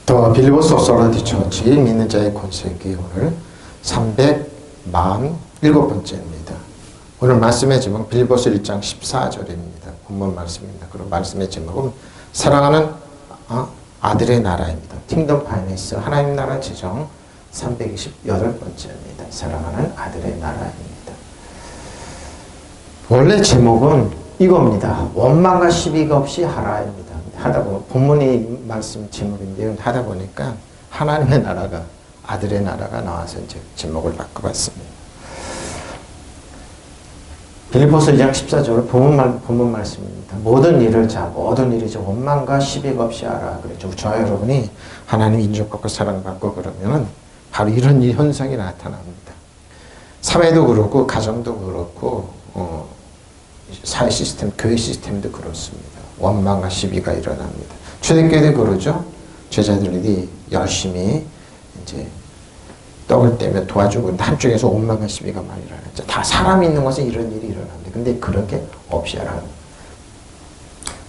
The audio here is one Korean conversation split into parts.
더 빌리보스 오소라디 처치 믿는 자의 권세기 오늘 347번째입니다. 오늘 말씀의 제목 빌리보스 1장 14절입니다. 본문 말씀입니다. 그리고 말씀의 제목은 사랑하는 아들의 나라입니다. 킹덤 파이낸스 하나님 나라 지정 328번째입니다. 사랑하는 아들의 나라입니다. 원래 제목은 이겁니다. 원망과 시비가 없이 하라입니다. 하다 보면 본문이 말씀 제목인데요. 하다 보니까 하나님의 나라가 아들의 나라가 나와서 이제 제목을 바꿔봤습니다. 빌립보서 2장 14절 본문 말씀입니다. 모든 일을 원망과 시비가 없이 하라 그랬죠. 저와 여러분이 하나님 인정받고 사랑받고 그러면은 바로 이런 현상이 나타납니다. 사회도 그렇고 가정도 그렇고 사회 시스템, 교회 시스템도 그렇습니다. 원망과 시비가 일어납니다. 초대교회도 그러죠. 제자들이 열심히 이제 떡을 떼며 도와주고 한쪽에서 원망과 시비가 많이 일어났죠. 다 사람이 있는 곳에 이런 일이 일어납니다. 근데 그런 게 없이 하라.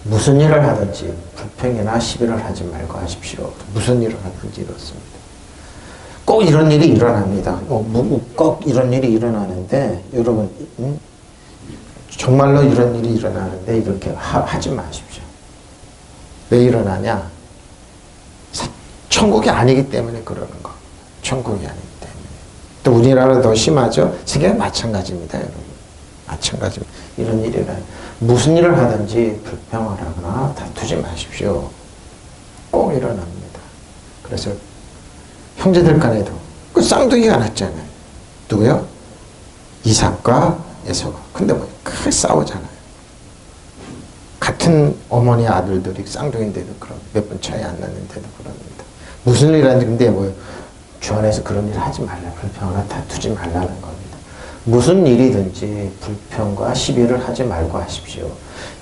무슨 일을 하든지 불평이나 시비를 하지 말고 하십시오. 무슨 일을 하든지 이렇습니다. 꼭 이런 일이 일어납니다. 꼭 이런 일이 일어나는데 여러분 정말로 이런 일이 일어나는데 이렇게 하지 마십시오. 왜 일어나냐? 천국이 아니기 때문에 그러는 거. 천국이 아니기 때문에. 또 우리나라도 더 심하죠? 세계는 마찬가지입니다, 여러분. 마찬가지입니다. 이런 일이 일어나요. 무슨 일을 하든지 불평을 하거나 다투지 마십시오. 꼭 일어납니다. 그래서 형제들 간에도 그 쌍둥이가 났잖아요. 누구요? 이삭과 에서가. 근데 뭐 크게 싸우잖아요. 같은 어머니 아들들이 쌍둥이인데도 그런 몇 번 차이 안 났는데도 그럽니다. 무슨 일 하는지 근데 뭐 주 안에서 그런 일 하지 말라. 불평하나 다투지 말라는 겁니다. 무슨 일이든지 불평과 시비를 하지 말고 하십시오.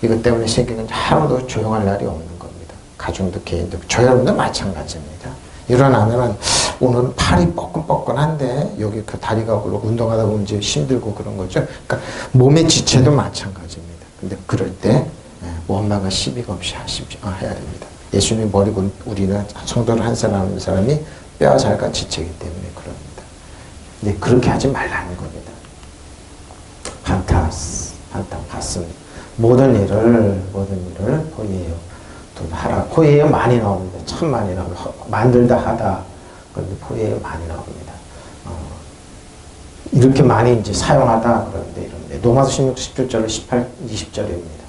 이것 때문에 세계는 하루도 조용할 날이 없는 겁니다. 가정도 개인도 저 여러분도 마찬가지입니다. 일어나면은 오늘은 팔이 뻐근뻐근한데 여기 그 다리가 굴러 운동하다 보면 이제 힘들고 그런 거죠. 그러니까 몸의 지체도 마찬가지입니다. 근데 그럴 때 원망과 시비가 없이 해야 됩니다. 예수님이 머리고 우리는 성도를 한 사람이 뼈와 살과 지체이기 때문에 그럽니다. 근데 그렇게 하지 말라는 겁니다. 반타봤습니다. 모든 일을 포기해요. 하라. 포예요 많이 나옵니다. 참 많이 나옵니다. 만들다 하다. 그런데 포예요 많이 나옵니다. 이렇게 많이 이제 사용하다 그러는데 이런데 로마서 16, 17절, 18, 20절입니다.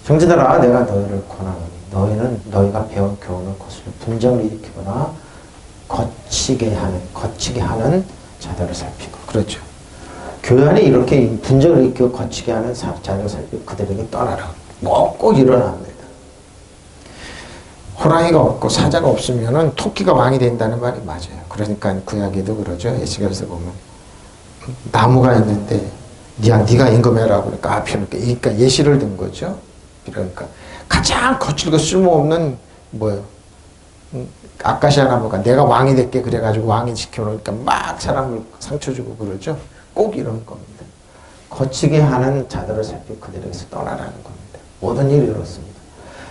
형제들아 내가 너희를 권하노니 너희는 너희가 배운 교훈을 거슬려 분쟁을 일으키거나 거치게 하는 자들을 살피고 그렇죠. 교회 안에 이렇게 분쟁을 일으키고 거치게 하는 자들을 살피고 그들에게 떠나라. 꼭 일어납니다. 호랑이가 없고 사자가 없으면은 토끼가 왕이 된다는 말이 맞아요. 그러니까 구약에도 그러죠. 에스겔에서 보면 나무가 있는데 네가 임금해라 그러니까 앞에 그러니까 예시를 든 거죠. 그러니까 가장 거칠고 쓸모없는 아카시아 나무가 내가 왕이 될게 그래가지고 왕이 지켜놓으니까 막 사람을 상처 주고 그러죠. 꼭 이런 겁니다. 거치게 하는 자들을 살피고 그들에게서 떠나라는 겁니다. 모든 일이 그렇습니다.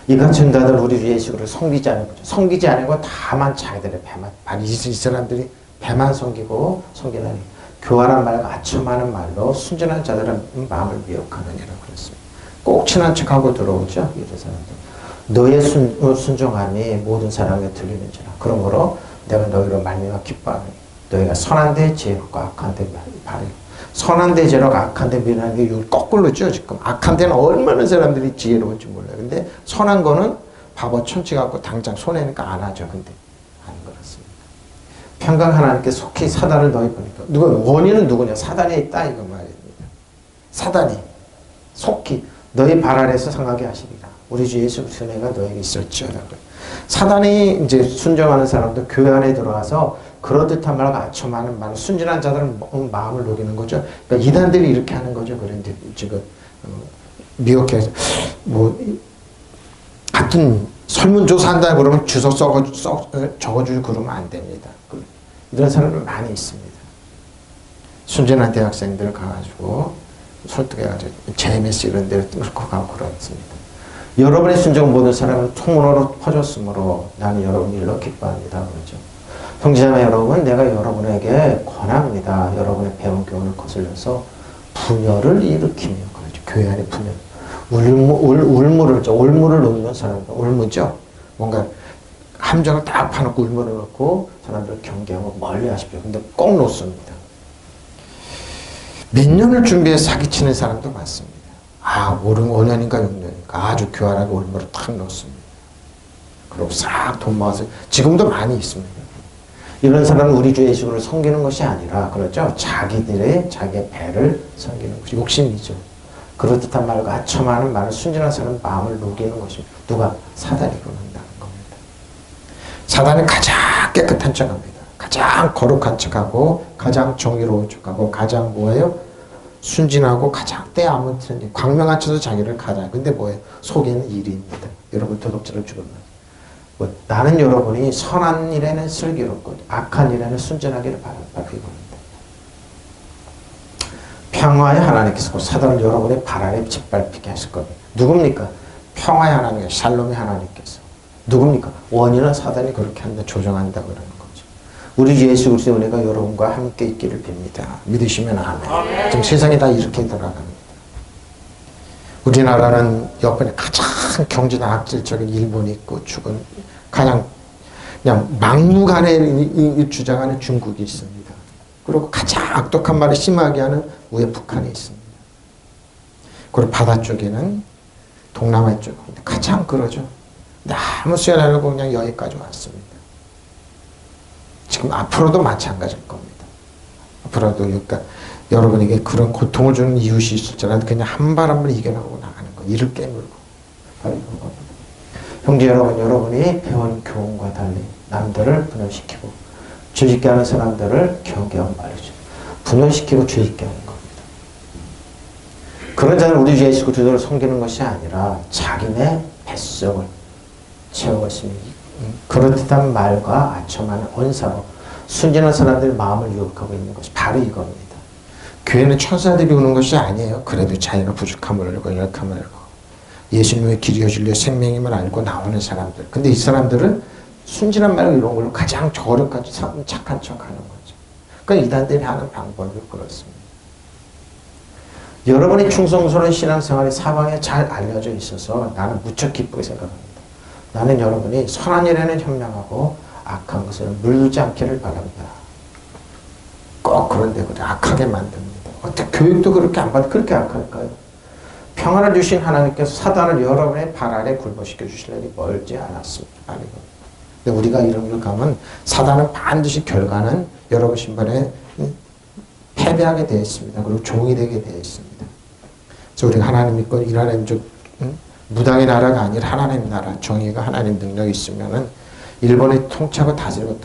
이 같은 자들 우리 주 예수를 섬기지 않고 다만 자기들의 배만 이 사람들이 배만 섬기는 교활한 말과 아첨하는 말로 순전한 자들은 마음을 미혹하느니라 그랬습니다. 꼭 친한 척하고 들어오죠. 이런 사람들. 너의 순종함이 모든 사람에게 들리는지라. 그러므로 내가 너희로 말미암아 기뻐하노니 너희가 선한 데 지혜롭고 악한 데 바르고 선한 데 지혜롭고 악한 데 미련한 게 거꾸로죠. 지금 악한 데는 얼마나 사람들이 지혜로운지 몰라요. 근데 선한 거는 바보 천치 같고 당장 손해니까 안 하죠. 근데 안 그렇습니다. 평강 하나님께 속히 사단을 너희 보니까 원인은 누구냐? 사단에 있다 이거 말입니다. 사단이 속히 너희 발 아래에서 상하게 하시리라. 우리 주 예수 그리스도의 은혜가 너에게 있을지어다. 사단이 이제 순종하는 사람도 교회 안에 들어와서 그럴듯한 말과 아첨하는 말, 순진한 자들은 마음을 녹이는 거죠. 그러니까 이단들이 이렇게 하는 거죠. 그런데 지금 미혹해서 같은 설문조사한다 그러면 주소 적어주고 그러면 안 됩니다. 이런 사람들 많이 있습니다. 순진한 대학생들 가가지고 설득해가지고 JMS 이런 데를 뚫고 가고 그렇습니다. 여러분의 순종은 모든 사람을 통로로 퍼졌으므로 나는 여러분이 일로 기뻐합니다. 그러죠. 형제자매 여러분, 내가 여러분에게 권합니다. 여러분의 배운 교훈을 거슬려서 분열을 일으키며, 그렇죠. 교회 안에 분열. 울무를 놓는 사람, 울무죠. 뭔가 함정을 딱 파놓고 울무를 놓고 사람들을 경계하고 멀리 하십시오. 근데 꼭 놓습니다. 몇 년을 준비해서 사기치는 사람도 많습니다. 5년인가 6년인가 아주 교활하게 울무를 탁 놓습니다. 그리고 싹 돈 모아서 지금도 많이 있습니다. 이런 사람은 우리 주 예수를 섬기는 것이 아니라 그렇죠. 자기의 배를 섬기는 것이 욕심이죠. 그럴듯한 말과 아첨하는 말을 순진한 사람은 마음을 녹이는 것입니다. 누가? 사단이 그런다는 겁니다. 사단이 가장 깨끗한 척합니다. 가장 거룩한 척하고 가장 정의로운 척하고 가장 뭐예요? 순진하고 가장 때 아무튼 광명한 척도 자기를 가장. 근데 뭐예요? 속에는 일입니다. 여러분 도덕질을 죽으면 나는 여러분이 선한 일에는 슬기롭고 악한 일에는 순전하기를 바랍니다. 평화의 하나님께서 사단을 여러분의 발 아래 짓밟히게 하실 겁니다. 누굽니까? 평화의 하나님께서, 샬롬의 하나님께서. 누굽니까? 원인은 사단이 그렇게 한다, 조정한다고 그러는 거죠. 우리 예수 그리스도의 은혜가 여러분과 함께 있기를 빕니다. 믿으시면 아멘. 지금 세상이 다 이렇게 돌아갑니다. 우리나라는 옆에 가장 경제나 악질적인 일본이 있고 죽은 그냥 막무가내 주장하는 중국이 있습니다. 그리고 가장 악독한 말을 심하게 하는 위에 북한이 있습니다. 그리고 바다 쪽에는 동남아 쪽 가장 그러죠. 아무 수연하려고 그냥 여기까지 왔습니다. 지금 앞으로도 마찬가지일 겁니다. 앞으로도 그러니까 여러분에게 그런 고통을 주는 이웃이 있을지라도 그냥 한 발 한 발 이겨나가고 나가는 거. 이를 깨물고 바로 이런 겁니다. 형제 여러분, 여러분이 배운 교훈과 달리 남들을 분열시키고 죄짓게 하는 사람들을 경계하고 말이죠. 분열시키고 죄짓게 하는 겁니다. 그런 자는 우리 주 예수 그리스도를 섬기는 것이 아니라 자기네 뱃속을 채워갔으니 그럴듯한 말과 아첨하는 언사로 순진한 사람들의 마음을 유혹하고 있는 것이 바로 이겁니다. 교회는 천사들이 오는 것이 아니에요. 그래도 자기가 부족함을 알고 열감을 알고 예수님의 길이요 진리요 생명임을 알고 나오는 사람들. 근데 이 사람들은 순진한 말 이런 걸로 가장 저력까지 착한 척하는 거죠. 그러니까 이단들이 하는 방법이 그렇습니다. 여러분의 충성스러운 신앙생활이 사방에 잘 알려져 있어서 나는 무척 기쁘게 생각합니다. 나는 여러분이 선한 일에는 현명하고 악한 것을 물들지 않기를 바랍니다. 꼭 그런데 그래 악하게 만듭니다. 어떻게 교육도 그렇게 안 받아 그렇게 악할까요? 평안을 주신 하나님께서 사단을 여러분의 발 아래 굴복시켜 주실 일이 멀지 않았습니다. 근데 우리가 이런 걸 가면 사단은 반드시 결과는 여러분 신발에 패배하게 되어 있습니다. 그리고 종이 되게 되어 있습니다. 그래서 우리가 하나님 믿고 이 하나님 무당의 나라가 아니라 하나님 나라, 정의가 하나님 능력이 있으면은 일본의 통치하고 다스리고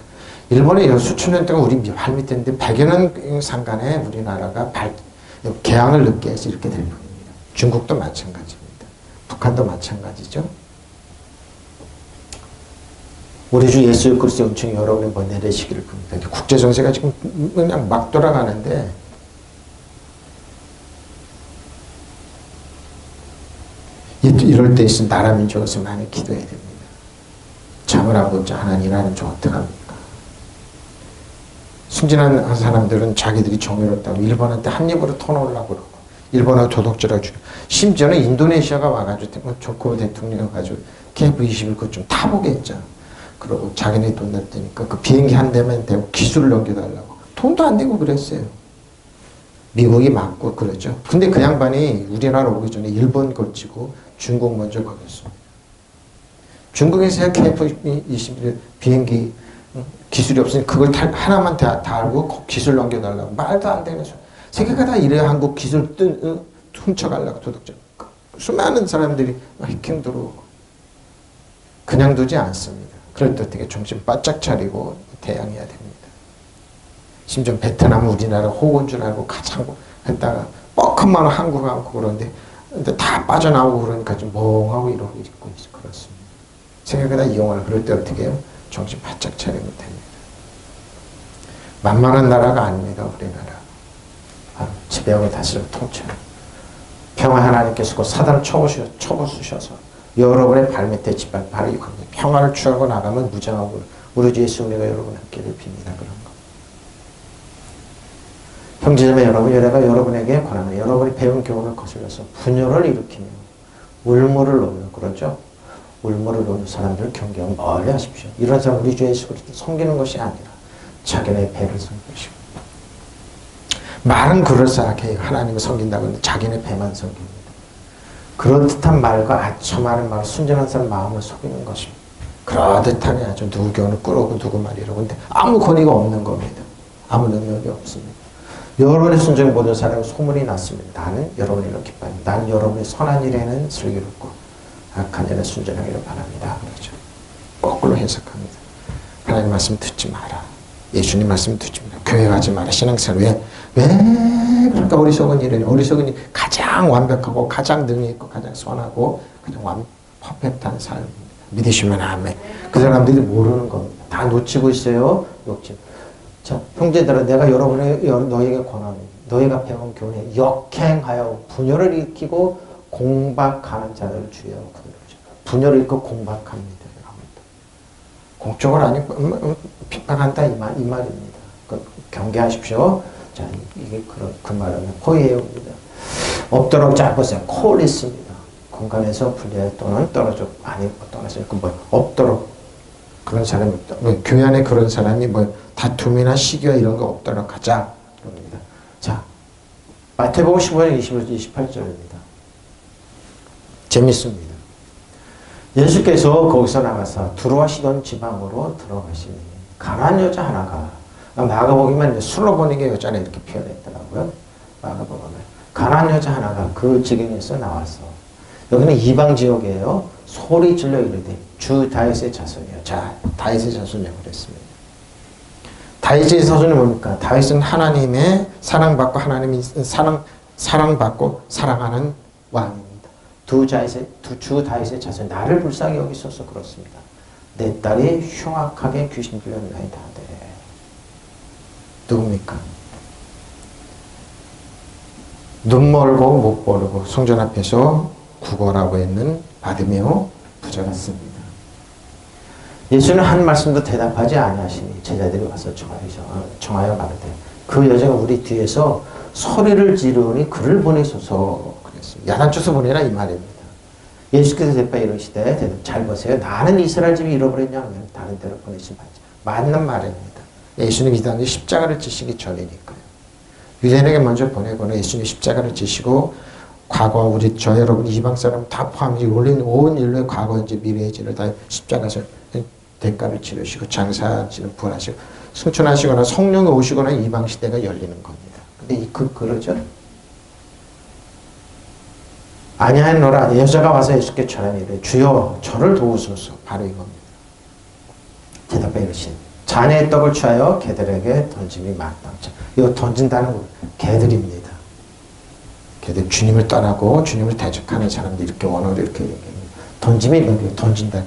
일본의 수천 년 동안 우리 발 밑에 있는데 100여 년 상간에 우리나라가 개항을 늦게 해서 이렇게 될 뿐입니다. 중국도 마찬가지입니다. 북한도 마찬가지죠. 우리 주 예수 그리스도의 은총이 여러분의 뭐 내리시기를 빕니다. 국제 정세가 지금 그냥 막 돌아가는데 이럴 때 있으면 나라 민족에서 많이 기도해야 됩니다. 잠을 안 보자 하나님 하나님 저 어떡합니까? 순진한 사람들은 자기들이 정의롭다고 일본한테 한 입으로 터놓으려고 그러고 일본하고 도덕질하고 심지어는 인도네시아가 와가지고 조코 대통령이 와가지고 KF-21 그것 좀 타보게 했잖아. 그러고 자기네 돈 낼 테니까 그 비행기 한 대만 대고 기술을 넘겨달라고 돈도 안 내고 그랬어요. 미국이 맞고 그러죠. 근데 그 양반이 우리나라 오기 전에 일본 걸치고 중국 먼저 걸렸어. 중국에서 KF-21 비행기 기술이 없으니 그걸 하나만 달고 기술 넘겨달라고 말도 안 되는 소리. 세계가 다 이래야 한국 기술 훔쳐가려고 도덕질. 수많은 사람들이 해킹 들어오고 그냥 두지 않습니다. 그럴 때 어떻게 정신 바짝 차리고 대항해야 됩니다. 심지어 베트남은 우리나라 호구인 줄 알고 가장 했다가 뻑한만 한국 하고 그러는데 다 빠져나오고 그러니까 좀 멍하고 이러고 있고 그렇습니다. 세계가 다 이용을 그럴 때 어떻게 해요? 정신 바짝 차리면 됩니다. 만만한 나라가 아닙니다. 우리나라. 지배하고 다스리고 통치하는 평화 하나님께서 그 사단을 쳐부수셔서 여러분의 발밑에 짓밟 바로 이겁니다. 평화를 취하고 나가면 무장하고 우리 주 예수 은혜가 여러분 함께를 빕니다. 그런 거. 형제자매 여러분, 내가 여러분에게 권합니다. 여러분이 배운 교훈을 거슬려서 분열을 일으키며 울물을 놓는, 그러죠? 울물을 놓는 사람들을 경계하고 멀리 하십시오. 이런 사람 우리 주 예수 그리스도 섬기는 것이 아니라 자기네 배를 섬기시고, 말은 그럴싸하게 하나님을 섬긴다고 하는데 자기네 배만 섬깁니다. 그럴듯한 말과 아첨하는 말, 순전한 사람 마음을 속이는 것입니다. 그럴듯하니 아주 누구 교훈을 끌어오고 누구 말이라고. 근데 아무 권위가 없는 겁니다. 아무 능력이 없습니다. 여러분의 순종에 모든 사람은 소문이 났습니다. 나는 여러분을 기뻐합니다. 나는 여러분의 선한 일에는 슬기롭고 악한 일에 순전하기를 바랍니다. 그렇죠. 거꾸로 해석합니다. 하나님 말씀 듣지 마라. 예수님 말씀 듣지 마라. 교회 가지 마라. 신앙생활 왜 그러니까 어리석은 일이니. 어리석은 일, 가장 완벽하고 가장 능력 있고 가장 선하고 가장 퍼펙트한 삶입니다. 믿으시면 아멘. 그 사람들이 모르는 겁니다. 다 놓치고 있어요. 자, 형제들아, 내가 너에게 권하노니 너희가 배운 교훈에 역행하여 분열을 일으키고 공박하는 자들을 주의하고 거두르자. 분열을 일으키고 공박합니다. 공적으로 아니고 핍박한다 이 말입니다. 경계하십시오. 자, 이게 그 말은 코이에요입니다. 없도록 짧으세요. 콜리스입니다. 공간에서 분리해 또는 떨어져 많이 떠나서 없도록 그런 사람이 없다. 교회 안에 그런 사람이 다툼이나 시기와 이런 거 없도록 하자. 그럽니다. 자, 마태복음 15장 28절입니다. 재밌습니다. 예수께서 거기서 나가서 두로와 시돈 지방으로 들어가시니 가난한 여자 하나가, 마가복음에만 술로 보내게 여자는 이렇게 표현했더라고요. 마가복음에 가난한 여자 하나가 그 지경에서 나와서, 여기는 이방 지역이에요. 소리 질러 이르되 주 다윗의 자손이요. 자, 다윗의 자손이라고 그랬습니다. 다윗의 자손이 뭡니까? 다윗은 하나님의 사랑받고 하나님이 사랑받고 사랑하는 왕입니다. 주 다윗의 자손, 나를 불쌍히 여기소서. 그렇습니다. 내 딸이 흉악하게 귀신 들렸나이다. 네. 누굽니까? 눈 멀고 못 보르고 성전 앞에서 구걸하고 있는 바디메오 부자 같습니다. 예수는 한 말씀도 대답하지 아니하시니 제자들이 와서 청하여 가로되 그 여자가 우리 뒤에서 소리를 지르니 그를 보내소서 그랬습니다. 야단쳐서 보내라 이 말입니다. 예수께서 대답하여 이르시되, 잘 보세요. 나는 이스라엘 집이 잃어버렸냐 하면 다른 데로 보내지 말자. 맞는 말입니다. 예수님 이 당시 십자가를 지시기 전이니까요. 유대인에게 먼저 보내거나 예수님 십자가를 지시고 과거 저 여러분 이방 사람 다 포함해 올린 온 인류의 과거인지 미래의 진을 다 십자가에서 대가를 치르시고 장사하시는 부활하시고 승천하시거나 성령이 오시거나 이방 시대가 열리는 겁니다. 근데 그러죠? 아니하노라. 여자가 와서 예수께 전하니 이르되 주여 저를 도우소서. 바로 이겁니다. 대답해 이르시니 자네의 떡을 취하여 개들에게 던짐이 마땅치. 이거 던진다는 거 개들입니다. 걔들 주님을 떠나고 주님을 대적하는 사람들 이렇게 원어로 이렇게 얘기합니다. 던짐이 뭐예요? 던진다.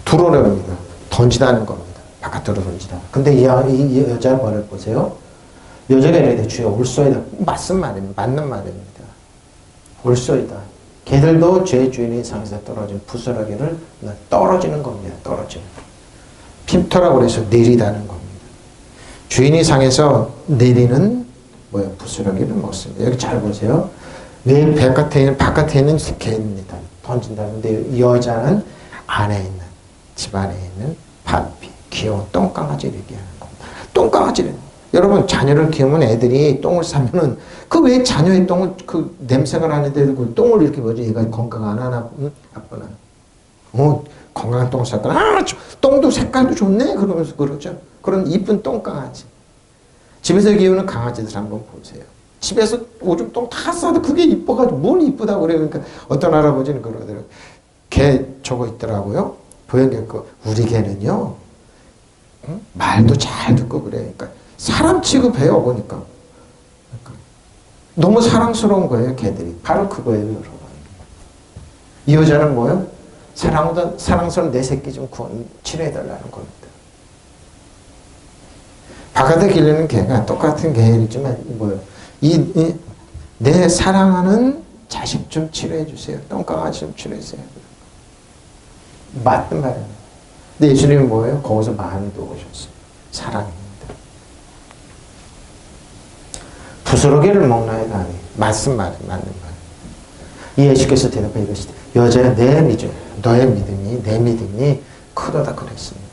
두로랍니다. 던지다는 겁니다. 바깥으로 던지다. 근데 이 여자의 말을 보세요. 여자가 이르되 주여 올소이다. 맞는 말입니다. 올소이다. 걔들도 죄의 주인의 상에서 떨어진 부스러기를 떨어지는 겁니다. 떨어지는. 핌터라고 해서 내리다는 겁니다. 주인이 상에서 내리는 부스러기를 먹습니다. 여기 잘 보세요. 왜 바깥에 있는 개입니다. 던진다는데 이 여자는 안에 있는, 집 안에 있는 파피, 귀여운 똥강아지를 얘기하는 겁니다. 똥강아지를. 여러분, 자녀를 키우면 애들이 똥을 싸면은 왜 자녀의 똥을 냄새가 나는데 그 똥을 이렇게 얘가 건강 안 하나? 아빠나. 건강한 똥을 쌌구나. 똥도 색깔도 좋네. 그러면서 그러죠. 그런 이쁜 똥강아지. 집에서 키우는 강아지들 한번 보세요. 집에서 오줌 똥 다 싸도 그게 이뻐가지고 뭘 이쁘다고 그래요. 그러니까 어떤 할아버지는 그러더라고요. 개 저거 있더라고요. 보행개 우리 개는요. 말도 잘 듣고 그래. 그러니까 사람 취급해요. 보니까. 그러니까 너무 사랑스러운 거예요. 개들이. 바로 그거예요. 여러분. 이 여자는 뭐예요? 사랑스러운 내 새끼 좀 치료해달라는 겁니다. 바깥에 기르는 개가 똑같은 개이지만 내 사랑하는 자식 좀 치료해 주세요. 똥강아지 좀 치료해 주세요. 맞는 말이에요. 근데 예수님이 뭐예요? 거기서 많이 도우셨어요. 사랑입니다. 부스러기를 먹나 해도 아니에요. 맞는 말. 이 예수께서 대답해 이르시되 여자야 내 믿음, 너의 믿음이 내 믿음이 크도다 그랬습니다.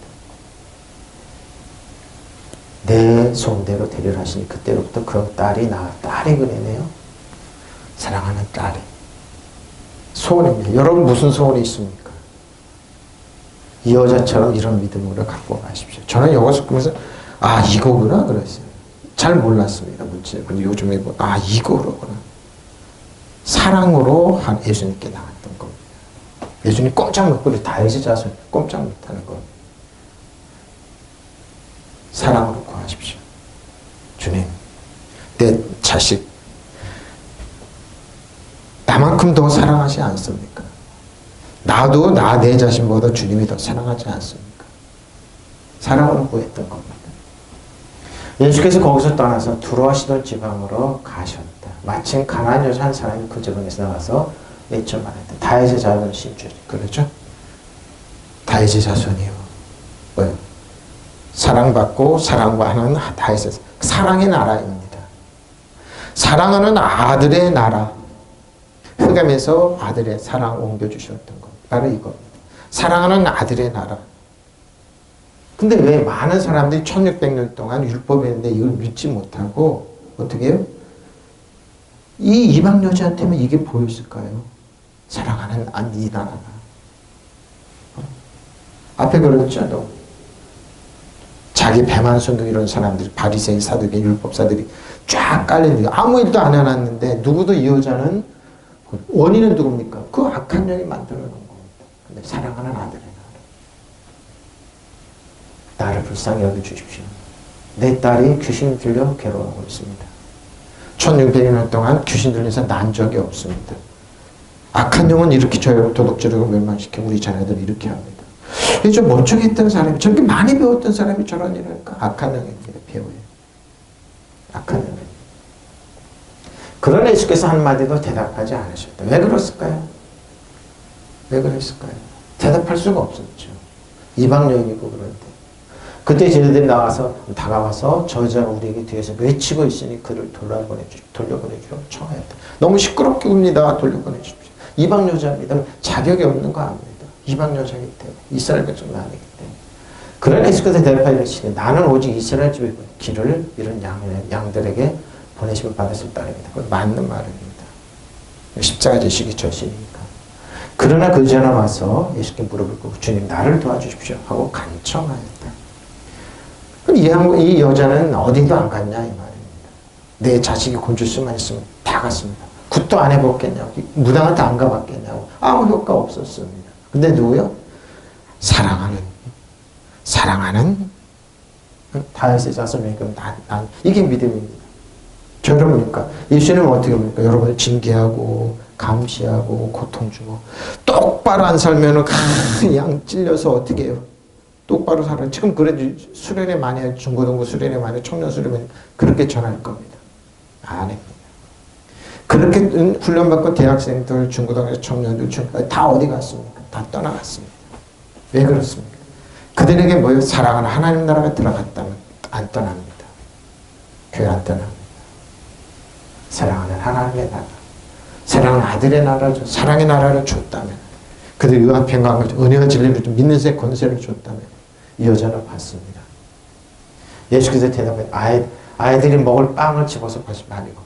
내 소원대로 되리라 하시니 그때로부터 그 딸이 딸이 그러네요. 사랑하는 딸이. 소원입니다. 여러분 무슨 소원이 있습니까? 이 여자처럼 이런 믿음으로 갖고 가십시오. 저는 여기서 보면서 이거구나 그랬어요. 잘 몰랐습니다. 근데 요즘에 이거로구나. 사랑으로 예수님께 나왔던 겁니다. 예수님 꼼짝 못하고 다윗의 자손 꼼짝 못하는 겁니다. 사랑으로 구하십시오. 주님, 내 자식 나만큼 더 사랑하지 않습니까? 나도 내 자신보다 주님이 더 사랑하지 않습니까? 사랑으로 구했던 겁니다. 예수께서 거기서 떠나서 두로아시돈 지방으로 가셨다. 마침 가나안 여자 한 사람이 그 지방에서 나와서 외쳐 말했다. 다윗의 자손 신주니. 그렇죠? 다윗의 자손이요. 뭐요? 사랑받고 사랑하는 다윗의 사랑의 나라입니다. 사랑하는 아들의 나라. 흑암에서 아들의 사랑 옮겨주셨던 겁니다. 바로 이겁니다. 사랑하는 아들의 나라. 근데 왜 많은 사람들이 1600년 동안 율법이 있는데 이걸 믿지 못하고 어떻게 해요? 이 이방 여자한테만 이게 보였을까요? 사랑하는 이 나라가. 앞에 그랬죠. 자기 배만 숨기고 이런 사람들이 바리새인 사두개 율법사들이 쫙 깔리는 아무 일도 안 해놨는데 누구도 이 여자는 원인은 누굽니까? 그 악한 영이 만들어 놓은 겁니다. 근데 사랑하는 아들의 나를 불쌍히 여겨주십시오. 내 딸이 귀신 들려 괴로워하고 있습니다. 1600년 동안 귀신 들려서 난 적이 없습니다. 악한 영은 이렇게 저희를 도둑질하고 멸망시켜 우리 자녀들을 이렇게 합니다. 좀 멀쩡했던 사람이 저렇게 많이 배웠던 사람이 저런 일을 할까? 악한 영입니다. 배워요. 악한 영. 그러나 예수께서 한마디도 대답하지 않으셨다. 왜 그랬을까요? 왜 그랬을까요? 대답할 수가 없었죠. 이방 여인이고 그런데. 그때 쟤네들이 다가와서 저 여자가 우리에게 뒤에서 외치고 있으니 그를 돌려보내주려 청하였다. 너무 시끄럽게 웁니다. 돌려보내주십시오. 이방 여자입니다. 자격이 없는 거 압니다. 이방 여자이기 때문에 이스라엘 백성이 아니기 때문에. 그러나 예수께서 대답하시니 나는 오직 이스라엘 집의 길을 이런 양들에게 보내심을 받았을 따름이다. 그건 맞는 말입니다. 십자가 지시기 전이니까. 그러나 그 전에 와서 예수께 물어보고 주님 나를 도와주십시오 하고 간청하였다. 그럼 이 여자는 어디도 안 갔냐 이 말입니다. 내 자식이 곤줄 수만 있으면 다 갔습니다. 굿도 안 해봤겠냐고 무당한테 안 가봤겠냐고 아무 효과 없었습니다. 근데 누구요? 사랑하는 다윗의 자손이니까 난 이게 믿음입니다. 저 여러분이니까 예수님은 어떻게 합니까? 여러분을 징계하고 감시하고 고통 주고 똑바로 안 살면은 양 찔려서 어떻게 해요? 똑바로 살아. 지금 그래도 수련회 많이 해요. 중고등부 수련회 많이 해요. 청년 수련회 그렇게 전할 겁니다. 안 해요. 그렇게 훈련받고 대학생들, 중고등학교 청년들 다 어디 갔습니까? 다 떠나갔습니다. 왜 그렇습니까? 그들에게 뭐예요? 사랑하는 하나님 나라가 들어갔다면 안 떠납니다. 교회 안 떠납니다. 사랑하는 하나님의 나라, 사랑하는 아들의 나라죠. 사랑의 나라를 줬다면, 그들 의한 평강을 은혜와 진리를 좀 믿는 새 권세를 줬다면 이 여자는 받습니다. 예수께서 대답해 아이들이 먹을 빵을 집어서 받지 말고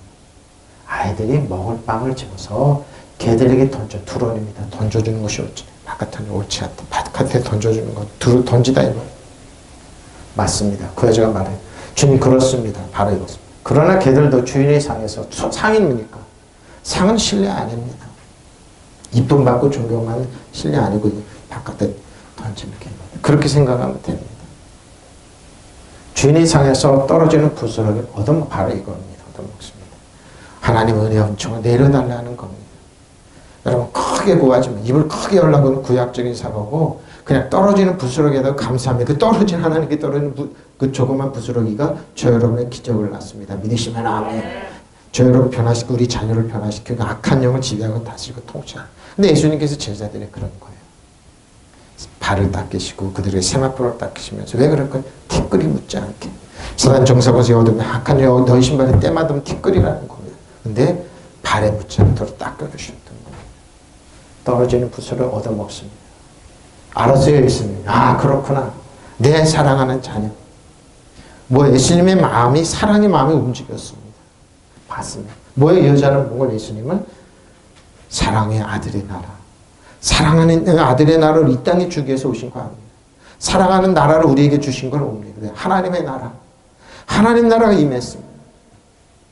아이들이 먹을 빵을 집어서 개들에게 두 론입니다. 던져주는 것이 옳지. 바깥에 옳지 않다. 바깥에 던져주는 것 던지다 이 말. 맞습니다. 그 여자가 말해요. 주님 그렇습니다. 바로 이것입니다. 그러나 개들도 주인의 상에서 상인이니까 상은 신뢰 아닙니다. 이쁨 받고 존경받는 신뢰 아니고 바깥에 던지는 게 그렇게 생각하면 됩니다. 주인의 상에서 떨어지는 부스러기를 바로 이겁니다. 얻어먹습니다. 하나님 은혜 엄청 내려달라는 겁니다. 여러분 크게 구하지만 입을 크게 열라고 하는 구약적인 사고고 그냥 떨어지는 부스러기에다 감사합니다. 그 떨어진 하나님께 떨어지는 그 조그만 부스러기가 저 여러분의 기적을 낳습니다. 믿으시면 아멘. 저 여러분 변화시키고 우리 자녀를 변화시키고 악한 영을 지배하고 다스리고 통치하는. 근데 예수님께서 제자들이 그런 거예요. 발을 닦으시고 그들의 세마포를 닦으시면서 왜 그럴까요? 티끌이 묻지 않게. 사단 정사고서 얻으면 악한 너희 신발에 때 맞으면 티끌이라는 겁니다. 근데 발에 묻지 않도록 닦아주셨던 거예요. 떨어지는 부스를 얻어먹습니다. 알았어요, 예수님. 아, 그렇구나. 내 사랑하는 자녀. 뭐 예수님의 마음이, 사랑의 마음이 움직였습니다. 봤습니다. 뭐의 여자는 뭔가 예수님은 사랑의 아들의 나라. 사랑하는 아들의 나라를 이 땅에 주기 위해서 오신 거 아닙니다. 사랑하는 나라를 우리에게 주신 건 뭡니까? 하나님의 나라. 하나님 나라가 임했습니다.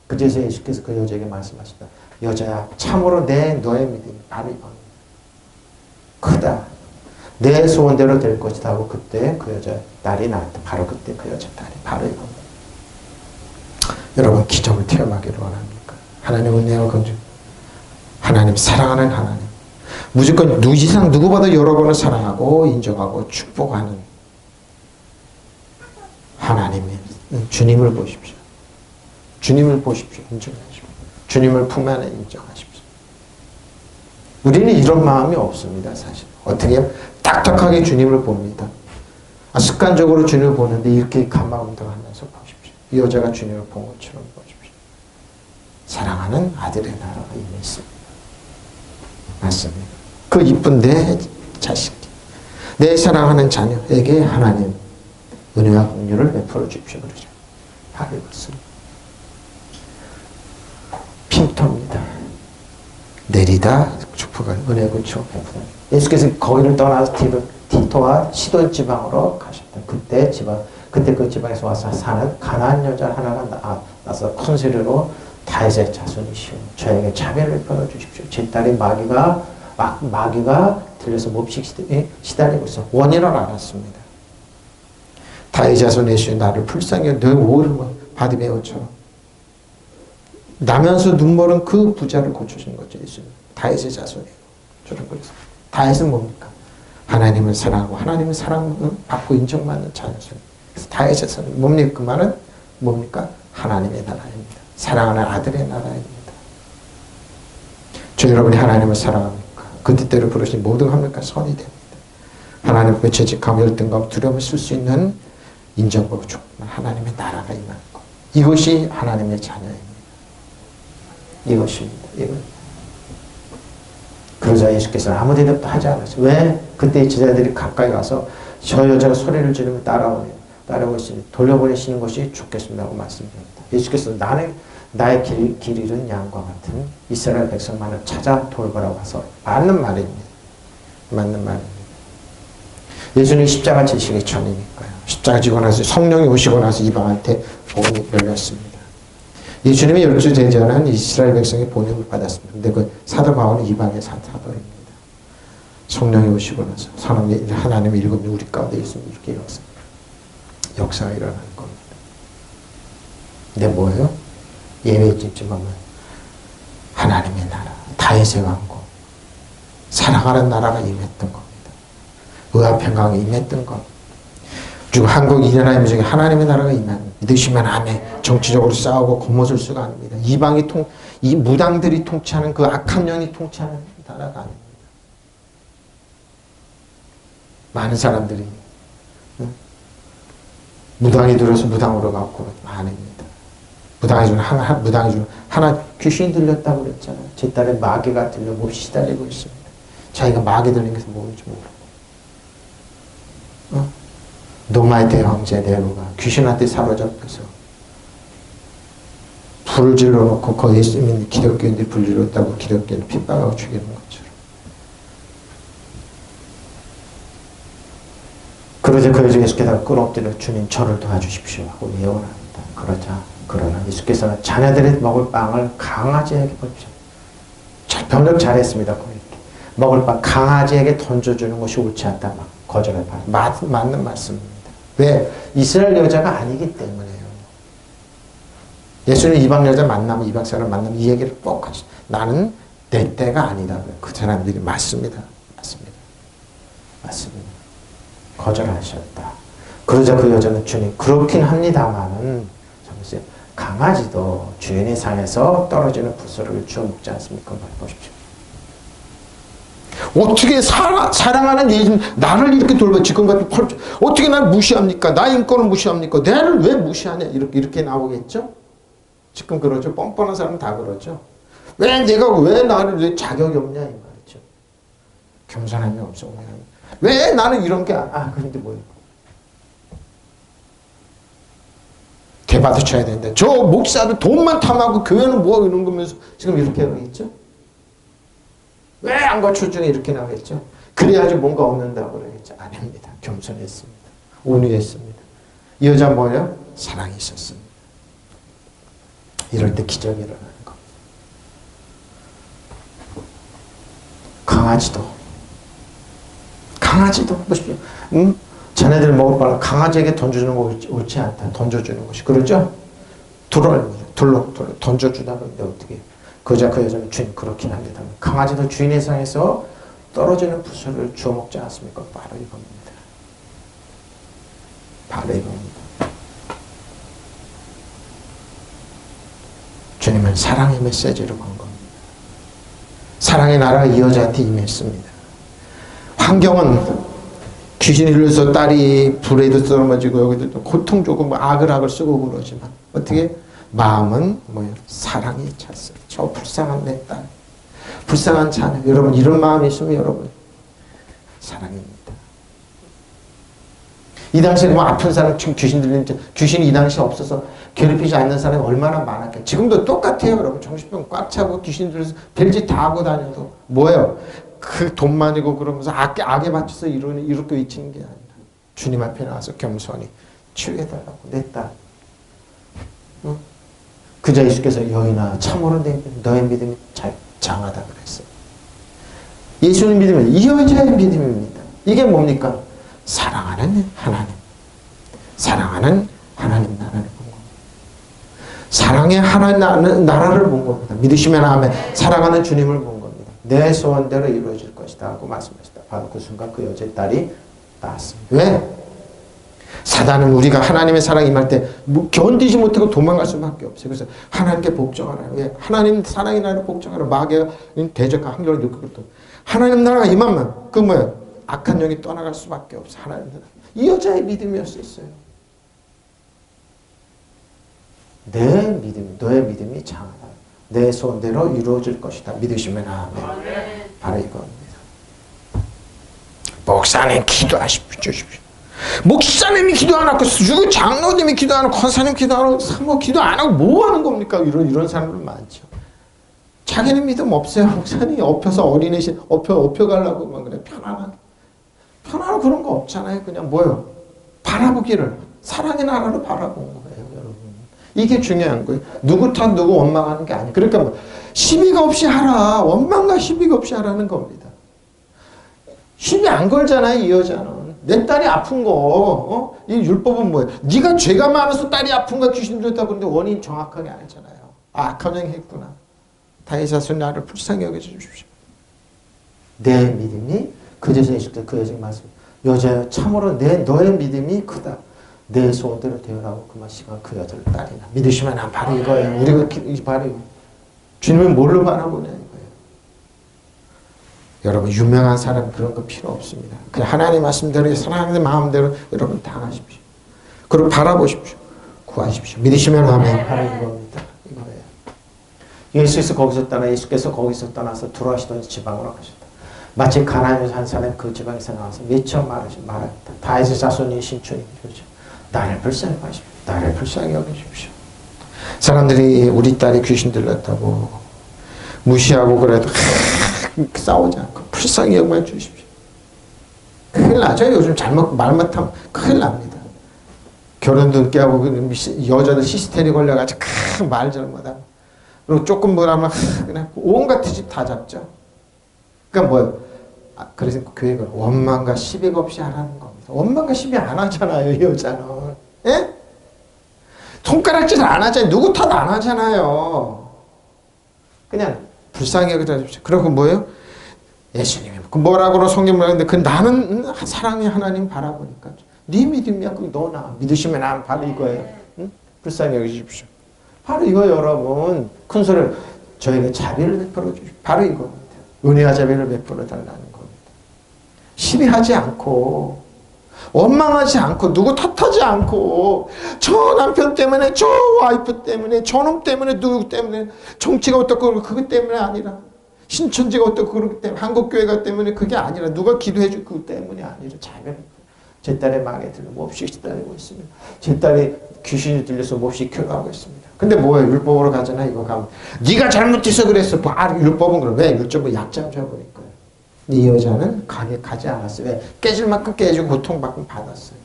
그제서 예수께서 그 여자에게 말씀하시다. 여자야, 참으로 너의 믿음이 바로 이겁니다. 크다. 내 소원대로 될 것이다 하고 그때 그 여자 딸이 낳았다. 바로 그때 그 여자 딸이 바로 이겁니다. 여러분 기적을 체험하기를 원합니까? 하나님 은혜와 건축. 하나님 사랑하는 하나님. 무조건 이상 누구보다 여러분을 사랑하고 인정하고 축복하는 하나님의 주님을 보십시오. 주님을 보십시오. 인정하십시오. 주님을 품 안에 인정하십시오. 우리는 이런 마음이 없습니다. 사실. 어떻게 하면 딱딱하게 주님을 봅니다. 습관적으로 주님을 보는데 이렇게 감마운동하면서 보십시오. 이 여자가 주님을 본 것처럼 보십시오. 사랑하는 아들의 나라가 임했습니다. 맞습니다. 그 이쁜 내 자식, 내 사랑하는 자녀에게 하나님 은혜와 긍휼을 베풀어 주십시오. 그러죠. 바로 이것습니다. 핀터입니다. 내리다 축복을 은혜 그쵸. 예수께서 거기를 떠나서 디토와 시돈 지방으로 가셨다. 그때 그 지방에서 와서 사는 가나안 여자 하나가 나서 큰 소리로 다윗의 자손이시오. 저에게 자비를 베풀어 주십시오. 제 딸이 마귀가 들려서 몹시 시달리고 있어. 원인을 알았습니다. 다윗 자손이시오. 나를 불쌍히 너 오히려 바디메어처럼 나면서 눈물은 그 부자를 고쳐준 거죠. 예수님. 다윗의 자손이에요. 저런 거죠. 다윗은 뭡니까? 하나님을 사랑하고 하나님의 사랑을 받고 인정받는 자녀죠. 그래서 다윗의 자손 뭡니까? 그 말은 뭡니까? 하나님의 나라입니다. 사랑하는 아들의 나라입니다. 저 여러분이 하나님을 사랑합니까? 그 뜻대로 부르신 모든 합니까? 선이 됩니다. 하나님께 죄책감, 열등감, 두려움을 쓸 수 있는 인정받고 축복한 하나님의 나라가 임하는 것. 이것이 하나님의 자녀입니다. 이것입니다. 이것. 그러자 예수께서는 아무 대답도 하지 않았어요. 왜? 그때 제자들이 가까이 가서 저 여자가 소리를 지르며 따라오고 있으니 돌려보내시는 것이 좋겠습니다고 말씀드립니다. 예수께서 나의 길 잃은 양과 같은 이스라엘 백성만을 찾아 돌보라고 해서 맞는 말입니다. 맞는 말입니다. 예수님 십자가 지시기 전이니까요. 십자가 지고 나서 성령이 오시고 나서 이방한테 복음이 열렸습니다. 예수님의 12 제자는 이스라엘 백성의 본역을 받았습니다. 근데 그 사도 바울은 이방의 사도입니다. 성령이 오시고 나서 하나님의 일곱이 우리 가운데 있으면 이렇게 역사가 일어나는 겁니다. 근데 뭐예요? 예외집집 보면 하나님의 나라, 다윗의 왕국, 사랑하는 나라가 임했던 겁니다. 의합평강이 임했던 것. 그리고 한국 이나라의 중에 하나님의 나라가 임합니다. 믿으시면 아멘. 정치적으로 싸우고 겁먹을 수가 아닙니다. 이 무당들이 통치하는 그 악한 영이 통치하는 나라가 아닙니다. 많은 사람들이 무당이 들어서 무당으로 가고 아닙니다. 무당이 중 하나 귀신이 들렸다고 그랬잖아요. 제 딸의 마귀가 들려 몹시 시달리고 있습니다. 자기가 마귀 들린 것은 뭔지 모르고. 노마의 대왕제 네로가 귀신한테 사로잡혀서 불을 질러놓고 거기에 있는 기독교인들이 불 질렀다고 기독교인을 핍박하고 죽이는 것처럼. 그러자 그 여자 예수께서 끌어엎드려 주님 저를 도와주십시오 하고 예언합니다. 그러나 예수께서는 자녀들이 먹을 빵을 강아지에게 보십시오. 병력 잘했습니다. 먹을 빵 강아지에게 던져주는 것이 옳지 않다. 막 거절해 봐. 맞는 말씀입니다. 왜? 이스라엘 여자가 아니기 때문에요. 예수님 이방 여자 만나면 이방 사람 만나면 이 얘기를 꼭 하시죠. 나는 내 때가 아니다. 그 사람들이 맞습니다. 거절하셨다. 그러자 그 여자는 주님 그렇긴 합니다만은 강아지도 주인의 상에서 떨어지는 부스를 주워 먹지 않습니까? 보십시오. 어떻게 사랑하는 예수님 나를 이렇게 돌봐 지금 같은 어떻게 날 무시합니까? 나 인권을 무시합니까? 나를 왜 무시하냐? 이렇게 나오겠죠? 지금 그러죠. 뻔뻔한 사람은 다 그러죠. 왜 나를 왜 자격이 없냐 이 말이죠. 겸손함이 없어. 왜 나는 이런 게 그런데 뭐예요? 대받아쳐야 되는데 저 목사도 돈만 탐하고 교회는 뭐 이런 거면서 지금 이렇게 하겠죠? 왜 안 갖춰주냐 이렇게 나오겠죠? 그래야지 뭔가 얻는다고 그러겠죠? 아닙니다. 겸손했습니다. 온유했습니다. 이 여자 뭐예요? 사랑이 있었습니다. 이럴 때 기적이 일어나는 겁니다. 강아지도 보십시오. 자네들 먹을 바를 강아지에게 던져주는 거 옳지 않다. 던져주는 것이 그러죠? 둘러 던져주다 그러는데 어떻게 그 여자는 주인 그렇긴 합니다. 강아지도 주인의 상에서 떨어지는 부스를 주워 먹지 않습니까? 바로 이겁니다. 바로 이겁니다. 주님은 사랑의 메시지를 건 겁니다. 사랑의 나라가 이 여자한테 임했습니다. 환경은 귀신이 들려서 딸이 불에도 쓰러지고 여기도 고통 조금 악을 쓰고 그러지만 어떻게 마음은 뭐예요? 사랑이 찼어요. 저 불쌍한 내 딸, 불쌍한 자녀. 여러분 이런 마음이 있으면 여러분 사랑입니다. 이 당시에 뭐 아픈 사람 귀신 들리는 귀신이 이 당시에 없어서 괴롭히지 않는 사람이 얼마나 많았겠어요. 지금도 똑같아요. 여러분 정신병 꽉 차고 귀신 들려서 별짓 다 하고 다녀도 뭐예요? 그 돈만 이고 그러면서 악에 맞춰서 이렇게 외치는 게 아니라 주님 앞에 나와서 겸손히 치유해달라고 내 딸. 그저 예수께서 여인아 참으로 너의 믿음이 장하다 그랬어요. 예수님 믿음은 이 여자의 믿음입니다. 이게 뭡니까? 사랑하는 하나님. 사랑하는 하나님 나라를 본 겁니다. 사랑의 하나님 나라를 본 겁니다. 믿으시면 아멘. 사랑하는 주님을 본 겁니다. 내 소원대로 이루어질 것이다 하고 말씀하셨다. 바로 그 순간 그 여자의 딸이 나왔습니다. 왜? 사단은 우리가 하나님의 사랑이 임할 때 견디지 못하고 도망갈 수밖에 없어요. 그래서 하나님께 복종하라. 왜? 하나님 사랑의 나라를 복종하라. 마귀가 대적과 한결을 느끼고 하나님 나라가 임하면 그 뭐야? 악한 영이 떠나갈 수밖에 없어. 하나님 나라. 이 여자의 믿음이었어요. 내 믿음, 너의 믿음이 장하다. 내 소원대로 이루어질 것이다. 믿으시면 아멘. 바로 이겁니다. 목사님 기도하십시오. 목사님이 기도 안 하고 장로님이 기도 안 하고 권사님 기도 안 하고 사모 기도 안 하고 뭐 하는 겁니까? 이런 사람들 많죠. 자기는 믿음 없어요. 목사님이 엎혀서 어린애신 엎혀가려고 막 그래. 편안한 그런 거 없잖아요. 그냥 뭐예요? 바라보기를 사랑의 나라로 바라보는 거예요, 여러분. 이게 중요한 거예요. 누구 탓 누구 원망하는 게 아니에요. 그러니까 뭐 시비가 없이 하라. 원망과 시비가 없이 하라는 겁니다. 시비 안 걸잖아요, 이 여자는. 내 딸이 아픈 거, 이 율법은 뭐예요? 네가 죄가 많아서 딸이 아픈 거 귀신 들렸다고 그러는데 원인 정확하게 알잖아요. 악한 영이 했구나. 다이사손 나를 불쌍히 여겨주십시오. 내 믿음이 그제서 있을 때 그 여자가 말씀, 여자여 참으로 너의 믿음이 크다. 내 소원대로 되어라고 그 시간 그 여자를 딸이나 믿으시면 난 바로 이거예요. 우리가 바로 이거. 주님은 뭘로 바라보냐 이거예요. 여러분 유명한 사람 그런 거 필요 없습니다. 그냥 하나님 말씀대로 사랑하는 마음대로 여러분 당하십시오. 그리고 바라보십시오. 구하십시오. 믿으시면 아멘. 바로 이겁니다. 이거예요. 예수께서 거기서 떠나서 들어가시던 지방으로 가셨다. 마치 가나안에서 한 사람이 그 지방에서 나와서 미처 말했다. 다윗의 자손이 신촌이 그렇죠. 나를 불쌍히 하십시오. 나를 불쌍히 여기십시오. 사람들이 우리 딸이 귀신 들렸다고 무시하고 그래도 싸우지 않고 불쌍히 여겨 주십시오. 큰일 나죠. 요즘 말 못하면 큰일 납니다. 결혼도 늦게 하고 여자들 시스테리 걸려가지고 말 잘못하고 그리고 조금 뭐라면 그냥 온갖 트집 다 잡죠. 그러니까 뭐예요? 그래서 교회가 원망과 시비가 없이 하라는 겁니다. 원망과 시비 안 하잖아요, 이 여자는. 예? 손가락질 안 하잖아요. 누구 탓 안 하잖아요. 그냥 불쌍히 여겨주십시오. 그리고 뭐예요? 예수님이 뭐라고 성경 말하는데 그 나는 사랑의 하나님 바라보니까 네 믿음이야. 너 나 믿으시면 난 바로 이거예요. 응? 불쌍히 여기십시오. 바로 이거 여러분 큰 소리를 저에게 자비를 베풀어 주십시오. 바로 이겁니다. 은혜와 자비를 베풀어 달라는 거. 시비하지 않고 원망하지 않고 누구 탓하지 않고 저 남편 때문에 저 와이프 때문에 저놈 때문에 누구 때문에 정치가 어떻고 그것 때문에 아니라 신천지가 어떻고 그렇기 때문에 한국교회가 때문에 그게 아니라 누가 기도해 줄 그 때문이 아니라 자기는 제 딸의 마음에 들려 몹시 시달리고 있습니다. 제 딸이 귀신이 들려서 몹시 켜가고 있습니다. 근데 뭐예요? 율법으로 가잖아. 이거 가면 네가 잘못해서 그랬어. 율법은 그럼 왜? 율법은 약점 잡으니까. 이 여자는 가지 않았어요. 왜? 깨질 만큼 깨지고 고통받고 받았어요.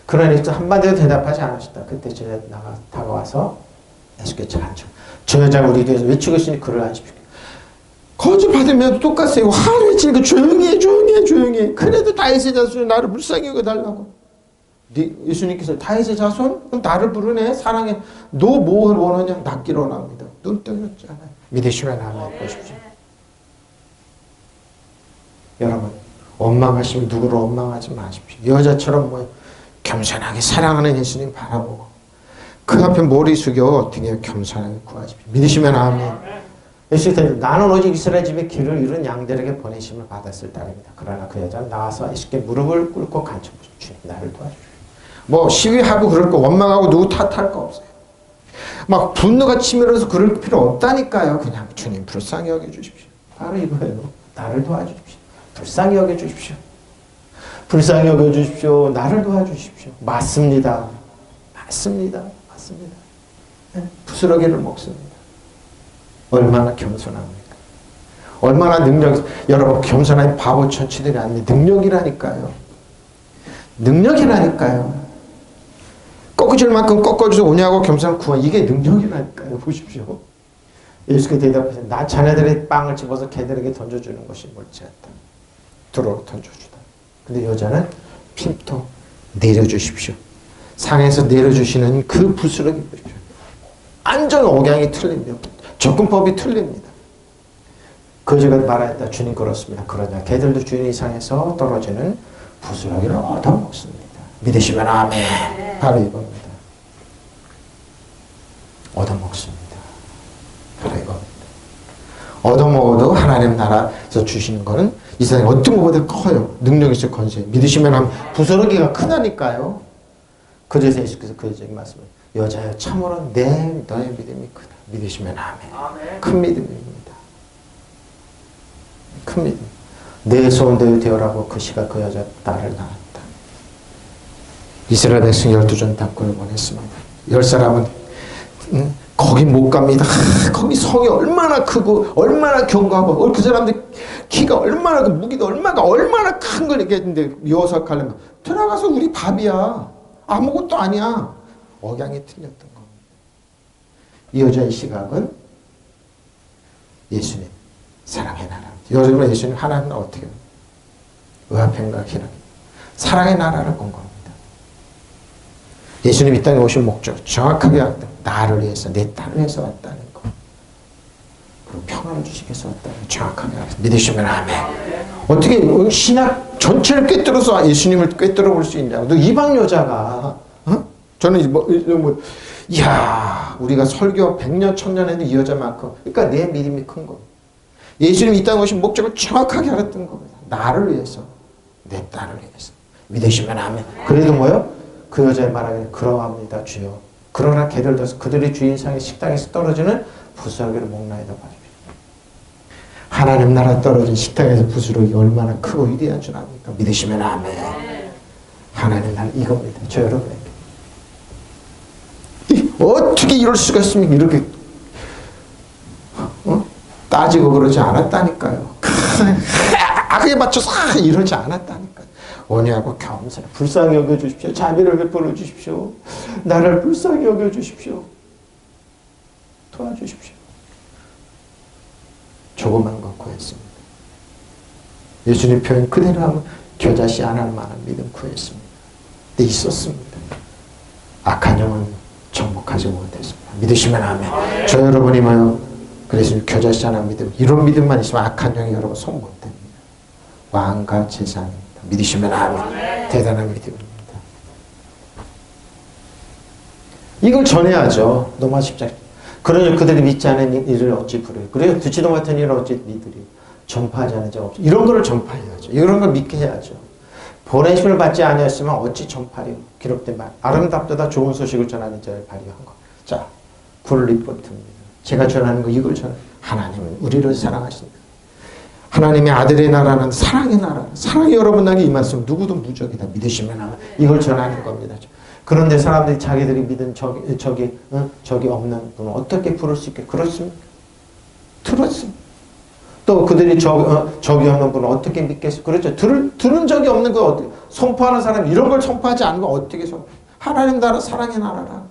그러니까 한마디도 대답하지 않으셨다. 그때 제가 다가와서 예수께 잘하죠. 저 여자가 우리 교회에서 외치고 있으니 글을 하십시오. 거짓 받으면 똑같아요. 화를 외치니까 조용히 해. 그래도 다윗의 자손이 나를 불쌍히 여겨달라고. 예수님께서 다윗의 자손? 그럼 나를 부르네. 사랑해. 너 뭘 원하냐? 낫기를 원합니다. 눈 떠졌잖아요. 믿으시면 아멘 보십시오. 여러분 원망하시면 누구를 원망하지 마십시오. 여자처럼 겸손하게 사랑하는 예수님 바라보고 그 앞에 머리 숙여 등에 겸손하게 구하십시오. 믿으시면 아멘. 예수께서 나는 오직 이스라엘 집의 길을 잃은 양들에게 보내심을 받았을 따름이다. 그러나 그 여자는 나와서 예수께 무릎을 꿇고 간청하십시오. 주님 나를 도와주십시오. 시위하고 그럴 거 원망하고 누구 탓할 거 없어요. 막 분노가 치밀어서 그럴 필요 없다니까요. 그냥 주님 불쌍히 여겨주십시오. 바로 이거예요. 나를 도와주십시오. 불쌍히 여겨주십시오. 불쌍히 여겨주십시오. 나를 도와주십시오. 맞습니다. 네, 부스러기를 먹습니다. 얼마나 겸손합니까? 얼마나 여러분 겸손한 바보 천치들이 아닙니다. 능력이라니까요. 꺾어줄 만큼 꺾어줘서 오냐고 겸손한 구원 이게 능력이라니까요. 보십시오. 예수께서 대답하세요. 나 자네들의 빵을 집어서 개들에게 던져주는 것이 옳지 않다. 두루로 던져주다. 근데 여자는 핀토 내려주십시오. 상에서 내려주시는 그 부스러기 보십시오. 완전 억양이 틀립니다. 접근법이 틀립니다. 거지가 말하였다. 주님 그렇습니다. 그러냐 개들도 주인의 상에서 떨어지는 부스러기를 얻어먹습니다. 믿으시면 아멘. 바로 이겁니다. 얻어먹습니다. 바로 이겁니다. 얻어먹어도 하나님 나라에서 주시는 거는 이 세상에 어떤 것보다 커요. 능력이 있어 건세. 믿으시면 하면 부스러기가 크다니까요. 그래서 예수께서 그 여자에게 말씀을 여자여 참으로 너의 믿음이 크다. 믿으시면 아멘. 큰 믿음입니다. 큰 믿음. 내 소원대로 되어라고 그 시가 그 여자 딸을 낳았다. 이스라엘 백성 12전 닭굴을 보냈습니다. 10사람은 거기 못 갑니다. 거기 성이 얼마나 크고 얼마나 견고하고 그 사람들 키가 얼마나 무기도 얼마나 큰 걸 얘기했는데 여호수아 칼렙 들어가서 우리 밥이야. 아무것도 아니야. 억양이 틀렸던 겁니다. 이 여자의 시각은 예수님 사랑의 나라. 여러분 예수님 하나님은 어떻게 해요? 의합행각 희락 사랑의 나라를 본 겁니다. 예수님 이 땅에 오신 목적 정확하게 나를 위해서 내 딸을 위해서 왔다는 거. 그리고 평안을 주시기 위해서 왔다는 거 정확하게 믿으시면 아멘. 어떻게 신약 전체를 꿰뚫어서 예수님을 꿰뚫어 볼 수 있냐고. 너 이방 여자가 저는 이야 우리가 설교 100년 1000년 했는데 이 여자만큼 그러니까 내 믿음이 큰 겁니다. 예수님이 이 땅에 오신 목적을 정확하게 알았던 겁니다. 나를 위해서 내 딸을 위해서 믿으시면 아멘. 그래도 뭐요? 그 여자의 말하기를 그러합니다 주여. 그러나 개들도 그들의 주인상의 식당에서 떨어지는 부스러기를 먹나이다 봐주십시오. 하나님 나라 떨어진 식당에서 부스러기 얼마나 크고 위대한 줄 압니까? 믿으시면 아멘. 하나님 나라 이겁니다. 저 여러분에게 어떻게 이럴 수가 있습니까? 이렇게 따지고 그러지 않았다니까요. 악에 맞춰서 이러지 않았다니까요. 오냐고 겸손히 불쌍히 여겨주십시오. 자비를 베풀어 주십시오. 나를 불쌍히 여겨주십시오. 도와주십시오. 조그만 것 구했습니다. 예수님 표현 그대로 하면 겨자씨 안 할 만한 믿음 구했습니다. 근데 있었습니다. 악한 영은 정복하지 못했습니다. 믿으시면 아멘. 저 여러분이 그래서 겨자씨 안 할 믿음 이런 믿음만 있으면 악한 영이 여러분 손 못 댑니다. 왕과 제사입니다. 믿으시면 아멘. 대단한 믿음입니다. 이걸 전해야죠. 로마 10장. 그러니 그들이 믿지 않은 일을 어찌 부르요. 그래요. 듣지도 못한 일을 어찌 믿으리요. 전파하지 않은 자 없어. 이런 거를 전파해야죠. 이런 걸 믿게 해야죠. 보내심을 받지 아니하였으면 어찌 전파리 기록된 말. 아름답도다 좋은 소식을 전하는 자를 발휘한 거. 자, 굿 리포트입니다. 제가 전하는 거 이걸 전하. 하나님은 우리를 사랑하신다. 하나님의 아들의 나라는 사랑의 나라. 사랑이 여러분에게 임했으면 누구도 무적이다. 믿으시면 이걸 전하는 겁니다. 그런데 사람들이 자기들이 믿은 저기 없는 분은 어떻게 부를 수 있게 그렇습니까? 들었습니다. 또 그들이 적이 없는 분은 어떻게 믿겠어요? 그렇죠. 들은 적이 없는 거 어떻게 선포하는 사람이 이런 걸 선포하지 않으면 어떻게 선포? 하나님 나라 사랑의 나라라.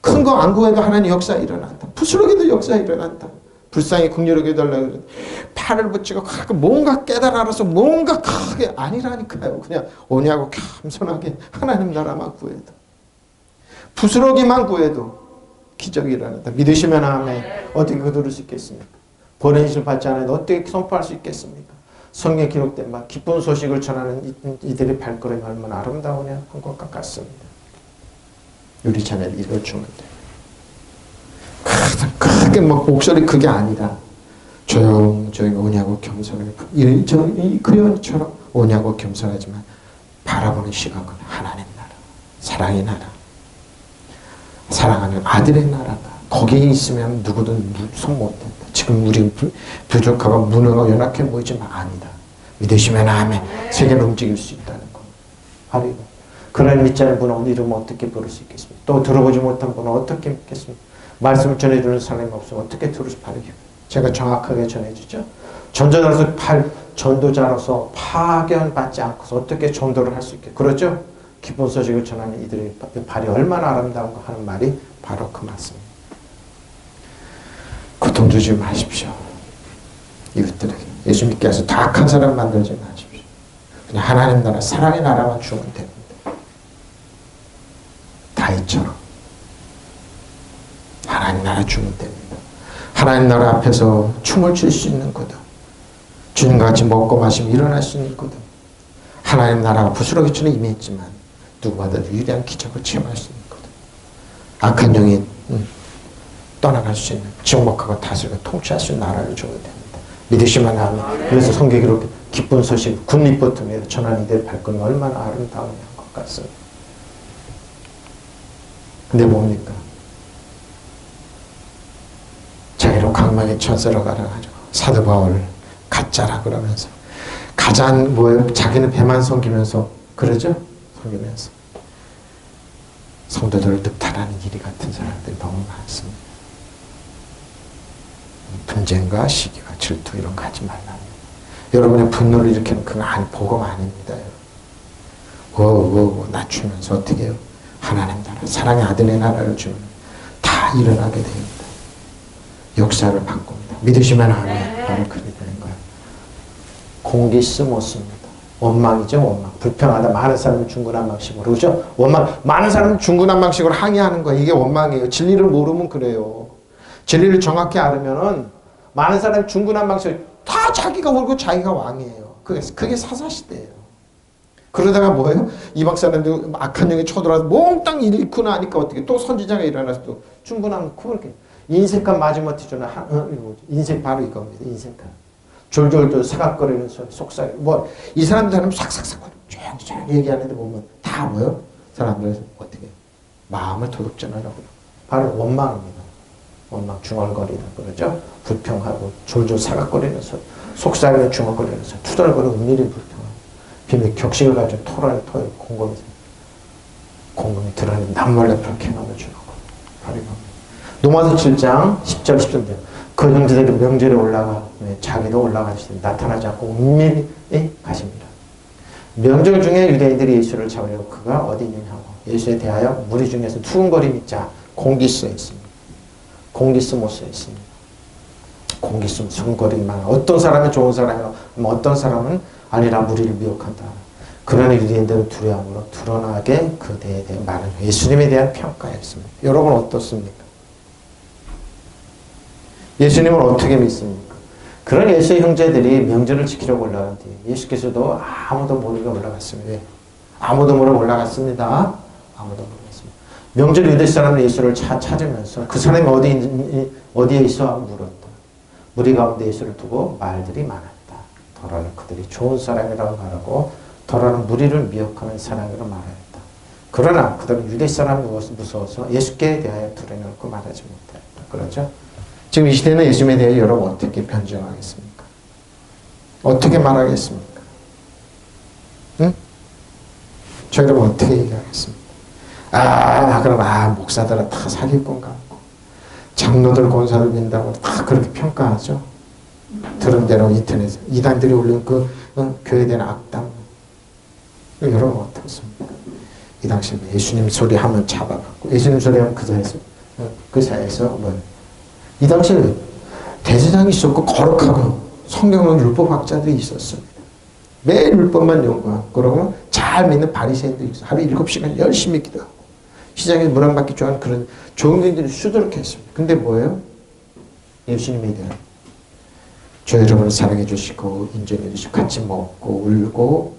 큰 거 안 구해도 하나님 역사 일어난다. 부스러기도 역사 일어난다. 불쌍히 긍휼하게 달라고 팔을 붙이고 뭔가 깨달아서 뭔가 크게 아니라니까요. 그냥 오냐고 겸손하게 하나님 나라만 구해도 부스러기만 구해도 기적이 일어난다. 믿으시면 아멘. 어떻게 그들을 수 있겠습니까? 보내심을 받지 않아도 어떻게 선포할 수 있겠습니까? 성경에 기록된 막 기쁜 소식을 전하는 이들의 발걸음이 얼마나 아름다우냐 한 것과 같습니다. 우리 자녀를 이걸 주면 돼요. 크게 막 목소리 그게 아니라 조용조용히 오냐고 겸손하게 그 연처럼 오냐고 겸손하지만 바라보는 시각은 하나님 나라, 사랑의 나라, 사랑하는 아들의 나라가 거기에 있으면 누구든 손 못 댄다. 지금 우리 부족하고 무능하고 연약해 보이지만 아니다. 믿으시면 아멘. 세계를 움직일 수 있다는 겁니다. 바로 이거. 그런 믿지 않는 분은 이름을 어떻게 부를 수 있겠습니까? 또 들어보지 못한 분은 어떻게 믿겠습니까? 말씀을 전해주는 사람이 없으면 어떻게 들을 수 바르게. 제가 정확하게 전해주죠. 전도자로서 파견받지 않고서 어떻게 전도를 할 수 있게. 그렇죠? 기쁜 소식을 전하는 이들의 발이 얼마나 아름다운가 하는 말이 바로 그 말씀입니다. 고통 주지 마십시오. 이웃들에게. 예수님께서 다 악한 사람 만들지 마십시오. 그냥 하나님 나라, 사랑의 나라만 주면 됩니다. 다윗처럼. 하나님 나라 주면 됩니다. 하나님 나라 앞에서 춤을 출 수 있는 거다. 주님과 같이 먹고 마시면 일어날 수 있는 거다. 하나님 나라가 부스러기처럼 임했지만 누구보다 유일한 기적을 체험할 수 있는 거다. 악한 영이 떠나갈 수 있는 정복하고 다스리고 통치할 수 있는 나라를 줘야 됩니다. 믿으시면 아멘. 그래서 성경에 이렇게 기쁜 소식, 굿 리포트에 전하는 이들의 발걸음이 얼마나 아름다운 것 같습니다. 근데 뭡니까? 자기로 강망의 천사로 가려가지고 사도 바울 가짜라 그러면서 가장 뭐예요? 자기는 배만 섬기면서 그러죠? 섬기면서 성도들을 득탈하는 일이 같은 사람들이 너무 많습니다. 분쟁과 시기와 질투 이런 거 하지 말라. 여러분의 분노를 일으키는 그건 복음 아닙니다. 낮추면서 어떻게 해요? 하나님 나라, 사랑의 아들의 나라를 주면 다 일어나게 됩니다. 역사를 바꿉니다. 믿으시면 아멘. 바로 그렇게 되는 거예요. 공기스모스입니다. 원망이죠, 원망. 불평하다 많은 사람이 중구난방식으로. 그렇죠? 원망, 많은 사람이 중구난방식으로 항의하는 거예요. 이게 원망이에요. 진리를 모르면 그래요. 진리를 정확히 알으면은 많은 사람이 중구난방식으로 다 자기가 옳고 자기가 왕이에요. 그게 사사시대예요. 그러다가 뭐예요? 이방 사람들 악한 영이 쳐들어와서 몽땅 잃고 나니까 어떻게 또 선지자가 일어나서 또 중구난 그렇게 인색한 마지못해 주는 인색 바로 이겁니다. 인색한 졸졸졸 사각거리는 소리 속삭이 이 사람들은 삭삭삭 조용히 얘기하는데 보면 다 뭐예요? 사람들은 어떻게 마음을 도둑질하려고 바로 원망입니다. 원망 중얼거리다 그러죠. 불평하고 졸졸 사각거리는 소리 속삭이는 중얼거리는 소리 투덜거리는 은밀히 불평하고 비밀 격식을 가지고 토론을 곰곰이 드러내는 남몰래 그렇게 넘어주는 거 바로 이겁니다. 로마서 7장 10절 13절 그 형제들이 명절에 올라가 자기도 올라가시니 나타나지 않고 은밀히 가십니다. 명절 중에 유대인들이 예수를 잡으려고 그가 어디 있느냐 하고 예수에 대하여 무리 중에서 투근거리는 자 공기스에 있습니다. 공기스모스에 있습니다. 공기스모스 투근거리만 어떤 사람은 좋은 사람이고 어떤 사람은 아니라 무리를 미혹한다. 그러나 유대인들은 두려움으로 드러나게 그대에 대해 말은 예수님에 대한 평가였습니다. 여러분 어떻습니까? 예수님을 어떻게 믿습니까? 그런 예수의 형제들이 명절을 지키려고 올라간 뒤에 예수께서도 아무도 모르게 올라갔습니다. 아무도 모르게 올라갔습니다. 아무도 모르겠습니다. 명절 유대 사람은 예수를 찾으면서 그 사람이 어디에 있어? 물었다. 무리 가운데 예수를 두고 말들이 많았다. 더러는 그들이 좋은 사람이라고 말하고 더러는 무리를 미혹하는 사람이라고 말하였다. 그러나 그들은 유대 사람이 무서워서 예수께 대하여 두려워놓고 말하지 못했다. 그렇죠? 지금 이 시대는 예수님에 대해 여러분 어떻게 변증하겠습니까? 어떻게 말하겠습니까? 응? 저 여러분 어떻게 얘기하겠습니까? 그럼 목사들은 다 사기꾼 같고 장로들 권사를 민다고 다 그렇게 평가하죠. 들은 대로 인터넷에 이단들이 올린 그 교회에 대한 악담. 여러분 어떻습니까? 이 당시에 예수님 소리 하면 잡아갖고 예수님 소리 하면 그 사이에서 이 당시에 대제사장이 있었고 거룩하고 성경은 율법학자들이 있었습니다. 매일 율법만 연구하고 그러면 잘 믿는 바리새인도 있어. 하루 7시간 열심히 기도하고 시장에서 문안받기 좋아하는 그런 종교인들이 수두룩했습니다. 근데 뭐예요? 예수님에 대한 저 여러분을 사랑해 주시고 인정해 주시고 같이 먹고 울고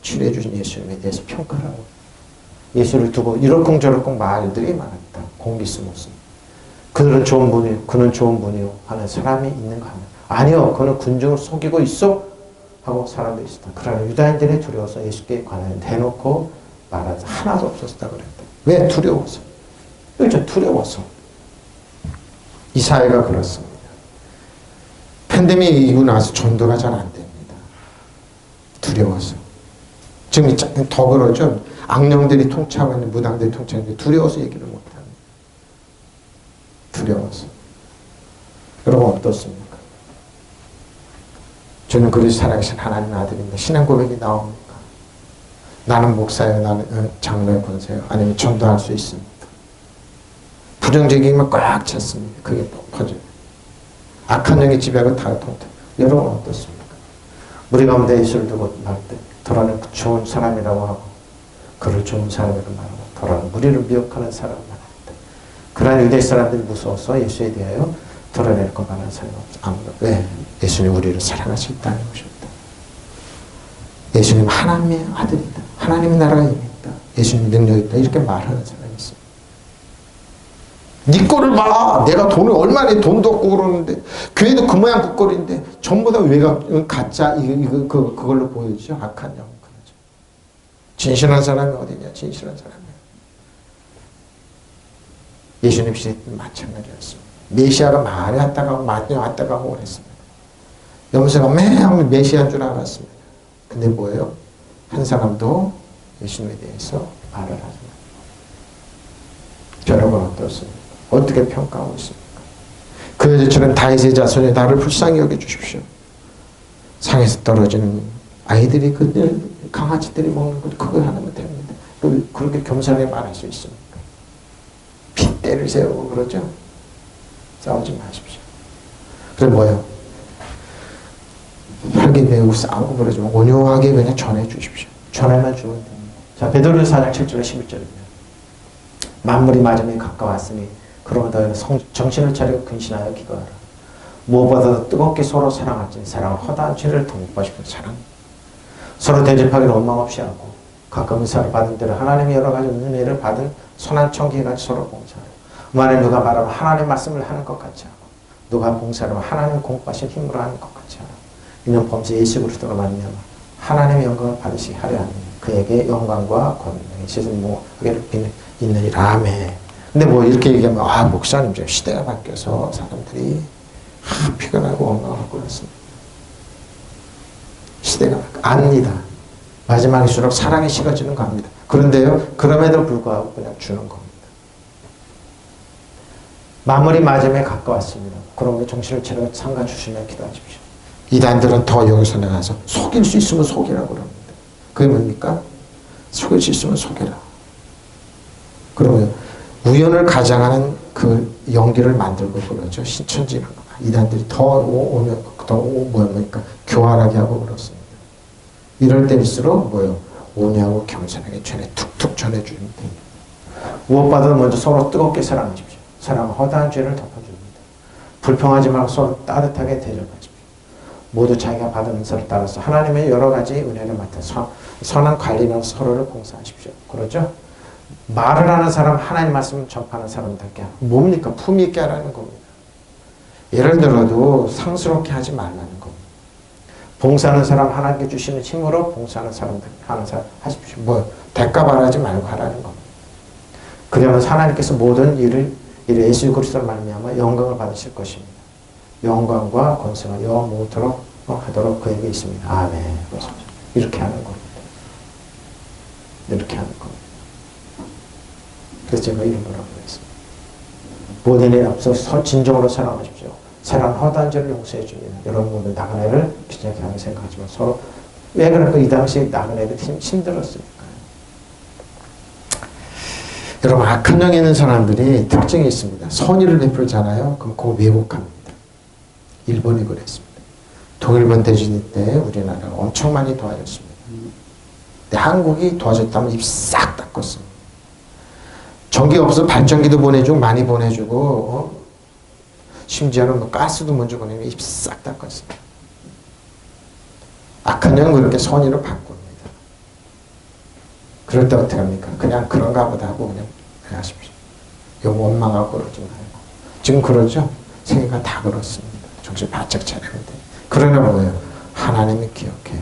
치료해 주신 예수님에 대해서 평가하고 예수를 두고 이럴쿵저럴쿵 말들이 많았다. 공기스모스. 그들은 좋은 분이요. 그는 좋은 분이요. 하는 사람이 있는가 하면 아니요. 그는 군중을 속이고 있어. 하고 사람들이 있었다. 그러나 유다인들이 두려워서 예수께 관하여 대놓고 말하지 하나도 없었다 그랬다. 왜? 두려워서. 그렇죠. 두려워서. 이 사회가 그렇습니다. 팬데믹이 이고 나서 전도가 잘 안 됩니다. 두려워서. 지금 더 그러죠. 악령들이 통치하고 있는 무당들이 통치하는데 두려워서 얘기를 못합니다. 두려워서. 여러분 어떻습니까? 저는 그리스도 살아계신 하나님 아들입니다. 신앙 고백이 나옵니까? 나는 목사예요. 나는 장로의 권세요. 아니면 전도할 수 있습니다. 부정적이면 꽉 찼습니다. 그게 또 퍼져요. 악한 영이 지배하고 다 통태. 여러분 어떻습니까? 우리 가운데 예수를 두고 말 때 더러는 좋은 사람이라고 하고 그를 좋은 사람이라고 말하고 더러는 무리를 미혹하는 사람을 말합니다. 그러한 유대 사람들이 무서워서 예수에 대하여 드러낼 것 말하는 사람이 아무도. 왜? 예수님 우리를 사랑하실 땅에 오셨다. 예수님 하나님의 아들이다. 하나님의 나라가 임했다. 예수님 능력이 있다. 이렇게 말하는 사람이 있습니다. 네 꼴을 봐. 내가 돈을 얼마나 돈도 없고 그러는데 교회도 그 모양 그 꼴인데 전부 다 외곽 가짜 그걸로 보여주죠. 악한 영. 그러죠. 진실한 사람이 어디냐? 진실한 사람이. 예수님 시대 때 마찬가지였습니다. 메시아가 많이 왔다 가고 많이 왔다 가고 그랬습니다. 염세가 매일 메시아인 줄 알았습니다. 근데 뭐예요? 한 사람도 예수님에 대해서 말을 하지 않습니다. 여러분 어떻습니까? 어떻게 평가하고 있습니까? 그 여자처럼 다윗의 자손이 나를 불쌍히 여겨주십시오. 상에서 떨어지는 아이들이 강아지들이 먹는 것 그거 하나면 됩니다. 그렇게 겸손하게 말할 수 있습니까? 핏대를 세우고 그러죠? 싸우지 마십시오. 그래 뭐예요? 혈기 배우고 싸우고 그러지 마. 온유하게 그냥 전해 주십시오. 전해만 주면 됩니다. 자, 베드로전서 4장 7절 11절입니다. 만물이 마지막에 가까웠으니 그러므로 정신을 차리고 근신하여 기도하라. 무엇보다도 뜨겁게 서로 사랑할지니 사랑은 허다한 죄를 덮고 싶은 사랑. 서로 대접하기를 원망 없이 하고 가끔 은사를 받은 대로 하나님의 여러 가지 은혜를 받은 선한 청기같이 서로 봉사하라. 만에 누가 말하면 하나님 말씀을 하는 것 같이 하고 누가 봉사를 하면 하나님 공부하신 힘으로 하는 것 같이 하라. 이는 범죄 예수 그리스도가 말미암아 하나님의 영광을 받으시게 하려 하니 그에게 영광과 권능이 세상 모든 있느니라. 아멘. 근데 뭐 이렇게 얘기하면 목사님 지금 시대가 바뀌어서 사람들이 피곤하고 원망하고 그렇습니다. 시대가 아닙니다. 마지막일수록 사랑이 식어지는 겁니다. 그런데요, 그럼에도 불구하고 그냥 주는 겁니다. 마무리 마지막에 가까웠습니다. 그러므로 정신을 차리고 상가 주시며 기도하십시오. 이단들은 더 여기서 나가서 속일 수 있으면 속이라고 그럽니다. 그게 뭡니까? 속일 수 있으면 속이라. 그러면 우연을 가장하는 그 연기를 만들고 그러죠. 신천지는 이단들이 더 교활하게 하고 그렇습니다. 이럴 때일수록 온유하고 겸손하게 툭툭 전해주면 됩니다. 무엇보다도 먼저 서로 뜨겁게 사랑하십시오. 사랑은 허다한 죄를 덮어줍니다. 불평하지 말고 서로 따뜻하게 대접하십시오. 모두 자기가 받은 은사를 따라서 하나님의 여러 가지 은혜를 맡아 선한 관리는 서로를 봉사하십시오. 그렇죠? 말을 하는 사람, 하나님 말씀을 접하는 사람답게 하고 뭡니까? 품위 있게 하라는 겁니다. 예를 들어도 상스럽게 하지 말라는 겁니다. 봉사하는 사람 하나님께 주시는 힘으로 봉사하는 사람들 하는 사람 하십시오. 뭐 대가 바라지 말고 하라는 겁니다. 그러면 하나님께서 모든 일을 예수 그리스도를 말미암아 영광을 받으실 것입니다. 영광과 권세가 영원토록 하도록 그에게 있습니다. 아멘. 이렇게 하는 겁니다. 이렇게 하는 겁니다. 그래서 제가 이런 거라고 했습니다. 모든 일에 앞서 진정으로 사랑하십시오. 사랑 허다한 죄를 용서해 줍니다. 여러분 모두 나그네를 귀찮게 하게 생각하지만 서로 왜 그럴까? 이 당시에 나그네들 힘들었으니까요. 여러분 악한 영에 있는 사람들이 특징이 있습니다. 선의를 베풀잖아요. 그럼 그거 왜곡합니다. 일본이 그랬습니다. 동일본 대지 때 우리나라가 엄청 많이 도와줬습니다. 근데 한국이 도와줬다면 입 싹 닦았습니다. 전기 없어 발전기도 보내주고 많이 보내주고 심지어는 뭐 가스도 먼저 보내면 입 싹 닦았습니다. 악한 영은 그렇게 선의를 바꿉니다. 그럴 때 어떻게 합니까? 그냥 그런가 보다 하고 그냥 하십시오. 요 원망하고 그러지 말고. 지금 그러죠? 세계가 다 그렇습니다. 정신 바짝 차리면 돼요. 그러나 뭐예요? 하나님이 기억해요.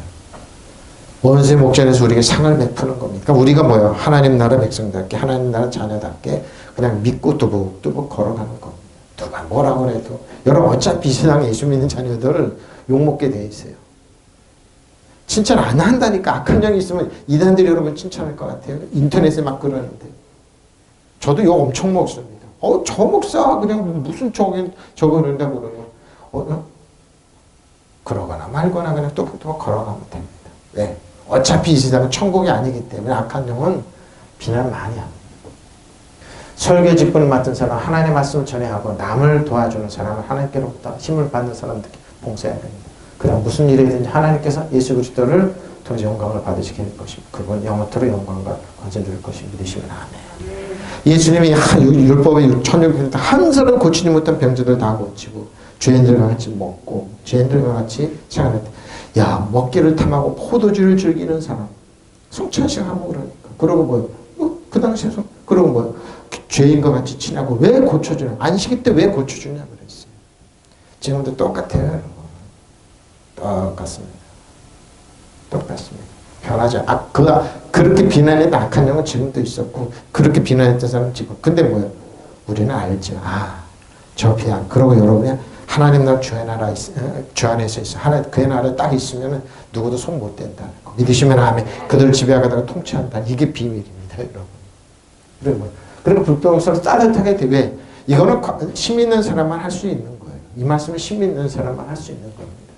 원수의 목전에서 우리에게 상을 베푸는 겁니다. 그러니까 우리가 뭐예요? 하나님 나라 백성답게, 하나님 나라 자녀답게 그냥 믿고 뚜벅뚜벅 걸어가는 겁니다. 누가 뭐라고 해도. 여러분 어차피 이 세상에 예수 믿는 자녀들을 욕먹게 돼 있어요. 칭찬 안 한다니까. 악한 영이 있으면 이단들이 여러분 칭찬할 것 같아요. 인터넷에 막 그러는데. 저도 욕 엄청 먹습니다. 저 목사 그냥 무슨 저거 그런다 그러면 그러거나 말거나 그냥 뚜벅뚜벅 걸어가면 됩니다. 왜? 어차피 이 세상은 천국이 아니기 때문에 악한 영은 비난을 많이 합니다. 설교 직분을 맡은 사람, 하나님의 말씀을 전해하고 남을 도와주는 사람은 하나님께로부터 힘을 받는 사람들에게 봉사해야 됩니다. 그냥 무슨 일이든지 하나님께서 예수 그리스도를 통해서 영광을 받으시게 될 것입니다. 그건 영원토록 영광과 권세를 줄 것입니다. 믿으시면 아멘. 예수님이 율법의 1600년 한 사람 고치지 못한 병자들 다 고치고 죄인들과 같이 먹고 죄인들과 같이 생활할 때 야 먹기를 탐하고 포도주를 즐기는 사람 성찬식 하고 그러니까 그러고 뭐요? 그 당시에 그러고 뭐요? 죄인과 같이 지나고 왜 고쳐주냐? 안식일 때 왜 고쳐주냐 그랬어요. 지금도 똑같아요. 똑같습니다. 똑같습니다. 변하죠. 그렇게 비난했던 악한 영은 지금도 있었고 그렇게 비난했던 사람은 지금. 근데 뭐예요? 우리는 알죠. 저 비난. 그러고 여러분이 하나님 나라 주 안에서 있어. 그의 나라에 딱 있으면 누구도 손 못 댄다는 거. 믿으시면 아멘. 그들 지배하다가 통치한다. 이게 비밀입니다, 여러분. 그리고 불평서를 따뜻하게 왜? 이거는 심 있는 사람만 할 수 있는 거예요. 이 말씀을 심 있는 사람만 할 수 있는 겁니다.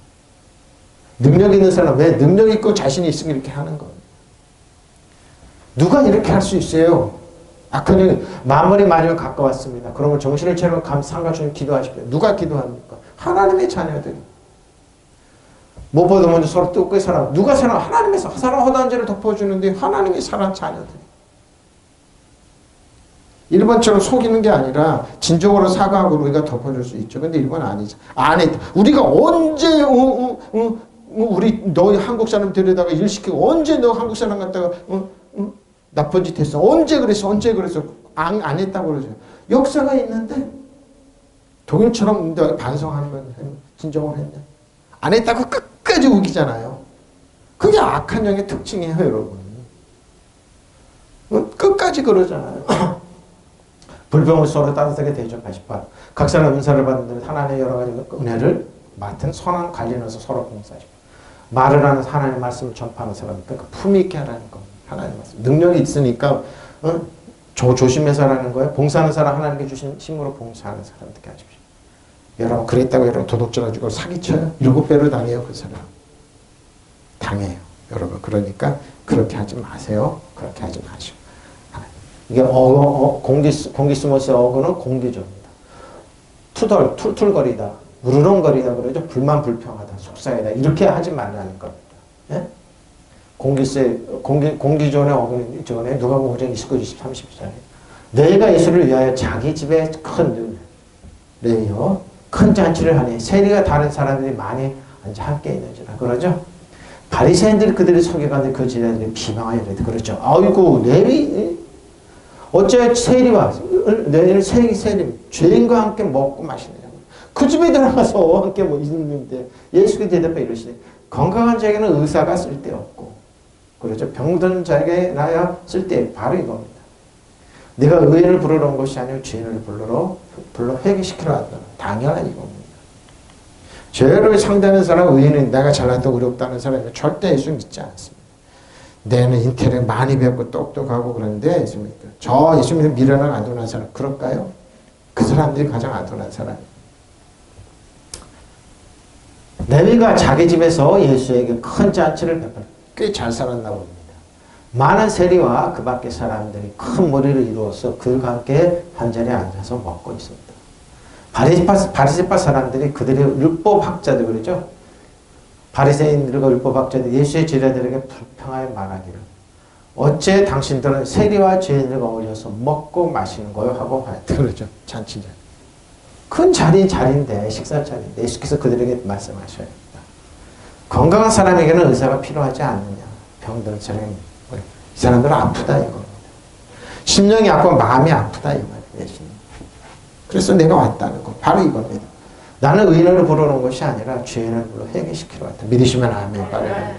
능력 있는 사람, 왜? 능력 있고 자신이 있으면 이렇게 하는 겁니다. 누가 이렇게 할 수 있어요? 악한 영이 만물이 마지막 가까웠습니다. 그러면 정신을 차리고 상가주님 기도하십시오. 누가 기도합니까? 하나님의 자녀들이. 무엇보다 먼저 서로 뜨겁게 사랑. 누가 사랑? 하나님에서 사랑 허다한 죄를 덮어주는데 하나님이 사랑 자녀들이. 일본처럼 속이는 게 아니라 진정으로 사과하고 우리가 덮어줄 수 있죠. 근데 일본 아니죠. 안 해. 우리가 언제 우리 너 한국 사람 데려다가 일 시키고 언제 너 한국 사람 갖다가 나쁜 짓 했어. 언제 그랬어? 안 했다고 그러죠. 역사가 있는데 동일처럼 반성하는 건 진정을 했냐? 안 했다고 끝까지 우기잖아요. 그게 악한 영의 특징이에요, 여러분. 끝까지 그러잖아요. 불평을 서로 따뜻하게 대접하십시오. 각 사람 은사를 받은 데는 하나님의 여러 가지 은혜를 맡은 선한 관리로서 서로 봉사하십시오. 말을 하는 하나님의 말씀을 전파하는 사람, 그러니까 품위 있게 하라는 겁니다. 하나님의 말씀. 능력이 있으니까 조심해서 하라는 거예요. 봉사하는 사람 하나님께 주신 힘으로 봉사하는 사람들께 하십시오. 여러분 그랬다고 여러분 도둑질 가지고 사기쳐요. 7배로 당해요. 그 사람. 당해요. 여러분 그러니까 그렇게 하지 마세요. 그렇게 하지 마시오. 이게 공기스모스의 어구는 공기조입니다. 툴툴거리다. 우르렁거리다 그러죠. 불만불평하다. 속상하다. 이렇게 하지 말라는 겁니다. 예? 공기존의 어구 전에 누가복음 5장 29, 30절에 너희가 예수를 위하여 자기 집에 큰 잔치를 하니 세리가 다른 사람들이 많이 앉아 함께 있는지라 그러죠. 바리새인들이 그들이 속여가는 그 제자들이 비방하여 이르되 그렇죠. 아이고 레위 어째 세리와 너희는 세리 죄인과 함께 먹고 마시느냐. 그 집에 들어가서 함께 뭐 있는데 예수께서 대답해 이러시네. 건강한 자에게는 의사가 쓸데없고, 그렇죠. 병든 자에게 나야 쓸데 바로 이겁니다. 내가 의인을 부르러 온 것이 아니고 죄인을 불러 회개시키러 왔다. 당연한 이겁니다. 죄를 상대하는 사람, 의인은 내가 잘났다고 어렵다는 사람이 절대 예수 믿지 않습니다. 내는 인텔에 많이 배웠고 똑똑하고 그런데 예수 믿다. 저 예수 믿는 미련한 아둔한 사람 그럴까요? 그 사람들이 가장 아둔한 사람이에요. 레위가 자기 집에서 예수에게 큰 잔치를 베풀어 꽤 잘 살았나 봅니다. 많은 세리와 그 밖의 사람들이 큰 머리를 이루어서 그들과 함께 한자리에 앉아서 먹고 있었다. 바리새파 사람들이 그들의 율법학자들 그러죠. 바리새인들과 율법학자들 예수의 제자들에게 불평하여 말하기를 어째 당신들은 세리와 죄인들과 어울려서 먹고 마시는 거요 하고 하였다. 그러죠. 잔치자. 큰 자리인데 식사 자리인데 예수께서 그들에게 말씀하셔야 합니다. 건강한 사람에게는 의사가 필요하지 않느냐. 병든 사람이 이 사람들은 아프다 이겁니다. 심령이 아프고 마음이 아프다 이 말이에요. 그래서 내가 왔다는 거 바로 이겁니다. 나는 의인을 부르러 온 것이 아니라 죄인을 불러 회개시키러 왔다. 믿으시면 아멘.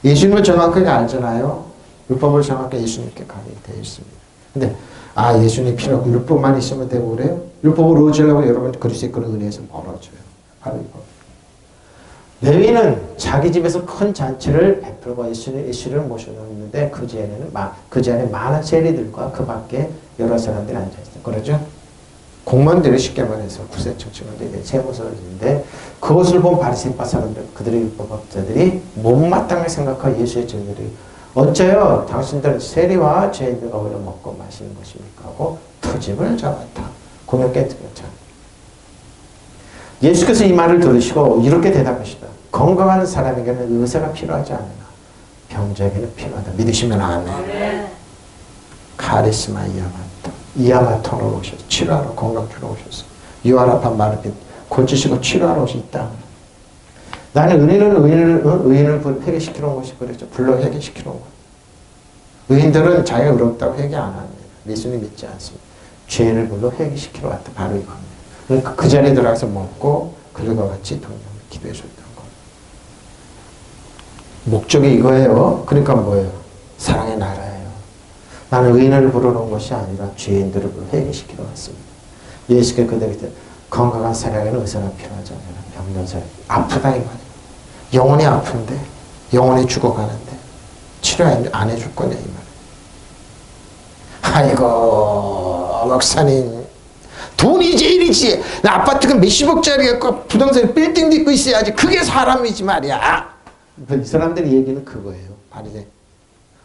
예수님을 정확하게 알잖아요. 율법을 정확하게 예수님께 가게 되어 있습니다. 근데 예수님 필요하고 율법만 있으면 되고 그래요? 율법을 의지하고 여러분 그리스도의 그런 은혜에서 멀어져요. 바로 이거. 레위는 자기 집에서 큰 잔치를 베풀고 예수를 모셔놓는데 그 자리에 많은 세리들과 그 밖에 여러 사람들이 앉아있어요. 그러죠? 공무원들이 쉽게 말해서 구세청 직원들이 세무서인데 그것을 본 바리새파 사람들 그들의 율법학자들이 못마땅하게 생각하고 예수의 증거들이 어째요 당신들은 세리와 죄인들과 어울려 먹고 마시는 것입니까 하고 터집을 잡았다. 공연 깨뜨렸죠. 예수께서 이 말을 들으시고 이렇게 대답하시다. 건강한 사람에게는 의사가 필요하지 않으나 병자에게는 필요하다. 믿으시면 아멘. 카리스마 이아마토로 오셨어. 치료하러 건강주로 오셨어. 유아라판 마르빈 고치시고 치료하러 오셨다. 나는 의인을 회개시키러 온 것이 그랬죠. 불러 회개시키러 온 것. 의인들은 자기가 의롭다고 회개 안 합니다. 예수님 믿지 않습니다. 죄인을 불러 회개시키러 왔다. 바로 이겁니다. 그러니까 그 자리에 들어가서 먹고 그들과 같이 동료를 기도해 줬던 것. 목적이 이거예요. 그러니까 뭐예요? 사랑의 나라예요. 나는 의인을 부르러 온 것이 아니라 죄인들을 불러 회개시키러 왔습니다. 예수께서 그들에게 건강한 사람에게는 의사가 필요하지 않아요. 병든 사람 아프다 이 말이에요. 영혼이 아픈데 영혼이 죽어가는데 치료 안 해줄 거냐 이 말이에요. 아이고 목사님 돈이 제일이지. 나 아파트가 몇십억짜리 갖고 부동산 빌딩도 있고 있어야지. 그게 사람이지 말이야. 이 사람들의 얘기는 그거예요. 바리새.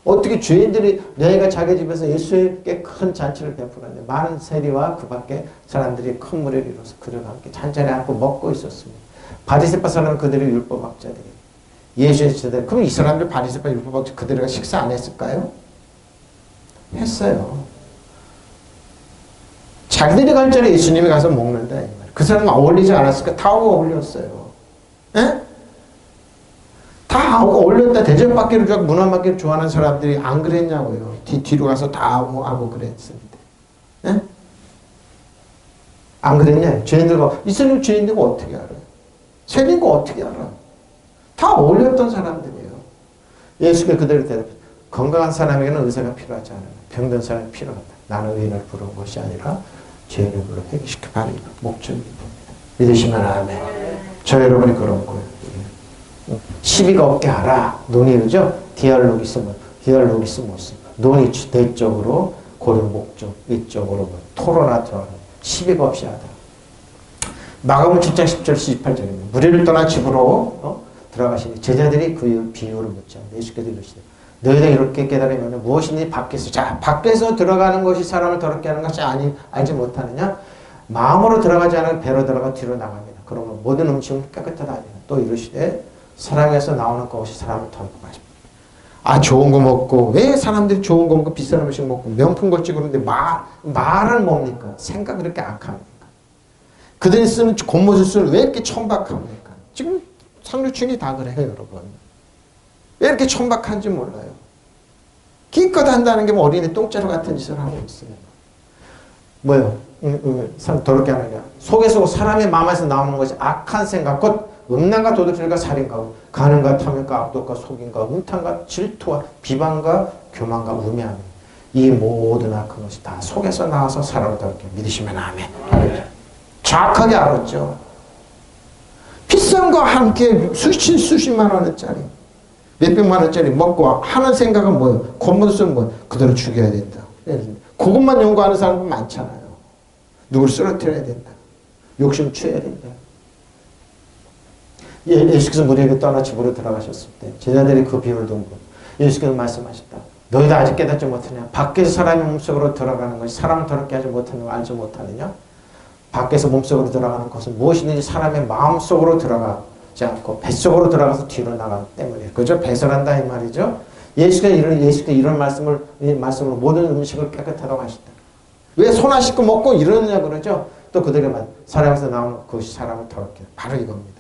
어떻게 죄인들이 내가 자기 집에서 예수에게 큰 잔치를 베풀었는데 많은 세리와 그 밖에 사람들이 큰 무리를 이뤄서 그들과 함께 잔잔히 앉고 먹고 있었습니다. 바리새파 사람은 그들의 율법학자들이 예수의 제자들. 그럼 이 사람들 바리새파 율법학자 그들과 식사 안 했을까요? 했어요. 자기들이 갈 전에 예수님이 가서 먹는다. 그 사람은 어울리지 않았을까? 다 어울렸어요. 에? 다 어울렸다. 대접받기를 좋아하고 문화받기를 좋아하는 사람들이 안 그랬냐고요. 뒤로 가서 다 하고 그랬습니다. 에? 안 그랬냐? 죄인들과 이스라엘 죄인들과 어떻게 알아요? 세리가 어떻게 알아? 다 어울렸던 사람들이에요. 예수가 그대로 대답해. 건강한 사람에게는 의사가 필요하지 않아요. 병든 사람이 필요하다. 나는 의인을 부른 것이 아니라 죄인을 불러 회개시켜 바로 목적이 됩니다. 믿으시면 아멘. 저 여러분이 그런 거예요. 시비가 없게 하라. 논의 그죠? 디알로기스 모스. 논의 내적으로 고려 목적 이쪽으로 토론하더라. 시비가 없이 하다. 마가복음 7장 10절 18절입니다. 무리를 떠나 집으로 들어가시니 제자들이 그 비유를 묻자. 예수께서 이르시되 너희가 이렇게 깨달으면 무엇이니 밖에서 밖에서 들어가는 것이 사람을 더럽게 하는 것이 알지 못하느냐? 마음으로 들어가지 않으면 배로 들어가 뒤로 나갑니다. 그러면 모든 음식은 깨끗하다 하니라. 또 이르시되 사랑에서 나오는 것이 사람을 더럽게 하십니다. 좋은 거 먹고 왜 사람들이 좋은 거 먹고 비싼 음식 먹고 명품 걸 찍으는데 말은 뭡니까? 생각 그렇게 악합니까? 그들이 쓰는 겉모습을 왜 이렇게 천박합니까? 지금 상류층이 다 그래요, 여러분. 왜 이렇게 천박한지 몰라요. 기껏 한다는 게 뭐 어린이 똥자루 같은 짓을 하고 있어요. 뭐요? 더럽게 하는 게 속에서 사람의 마음에서 나오는 것이 악한 생각, 곧 음란과 도둑질과 살인과 간음과 탐욕과 악독과 속임과 음탕과 질투와 비방과 교만과 우매함, 이 모든 악한 것이 다 속에서 나와서 사람을 더럽게 믿으시면 아멘. 정확하게 알았죠. 비싼 거 함께 수십만 원짜리 몇백만 원짜리 먹고 하는 생각은 뭐예요? 겉모습은 뭐예요? 그대로 죽여야 된다. 그것만 연구하는 사람은 많잖아요. 누굴 쓰러뜨려야 된다. 욕심 취해야 된다. 예수께서 무리에게 떠나 집으로 들어가셨을 때 제자들이 그 비유를 듣고 예수께서 말씀하셨다. 너희도 아직 깨닫지 못하냐? 밖에서 사람의 몸속으로 들어가는 것이 사람을 더럽게 하지 못하는 걸 알지 못하느냐? 밖에서 몸속으로 들어가는 것은 무엇이든지 사람의 마음속으로 들어가지 않고 뱃속으로 들어가서 뒤로 나가기 때문에 그죠? 배설한다 이 말이죠. 예수께서 이런 말씀으로 모든 음식을 깨끗하다고 하셨다. 왜 손 안 씻고 먹고 이러느냐 그러죠? 또 그들의 말 사람에서 나오는 그것이 사람을 더럽게 바로 이겁니다.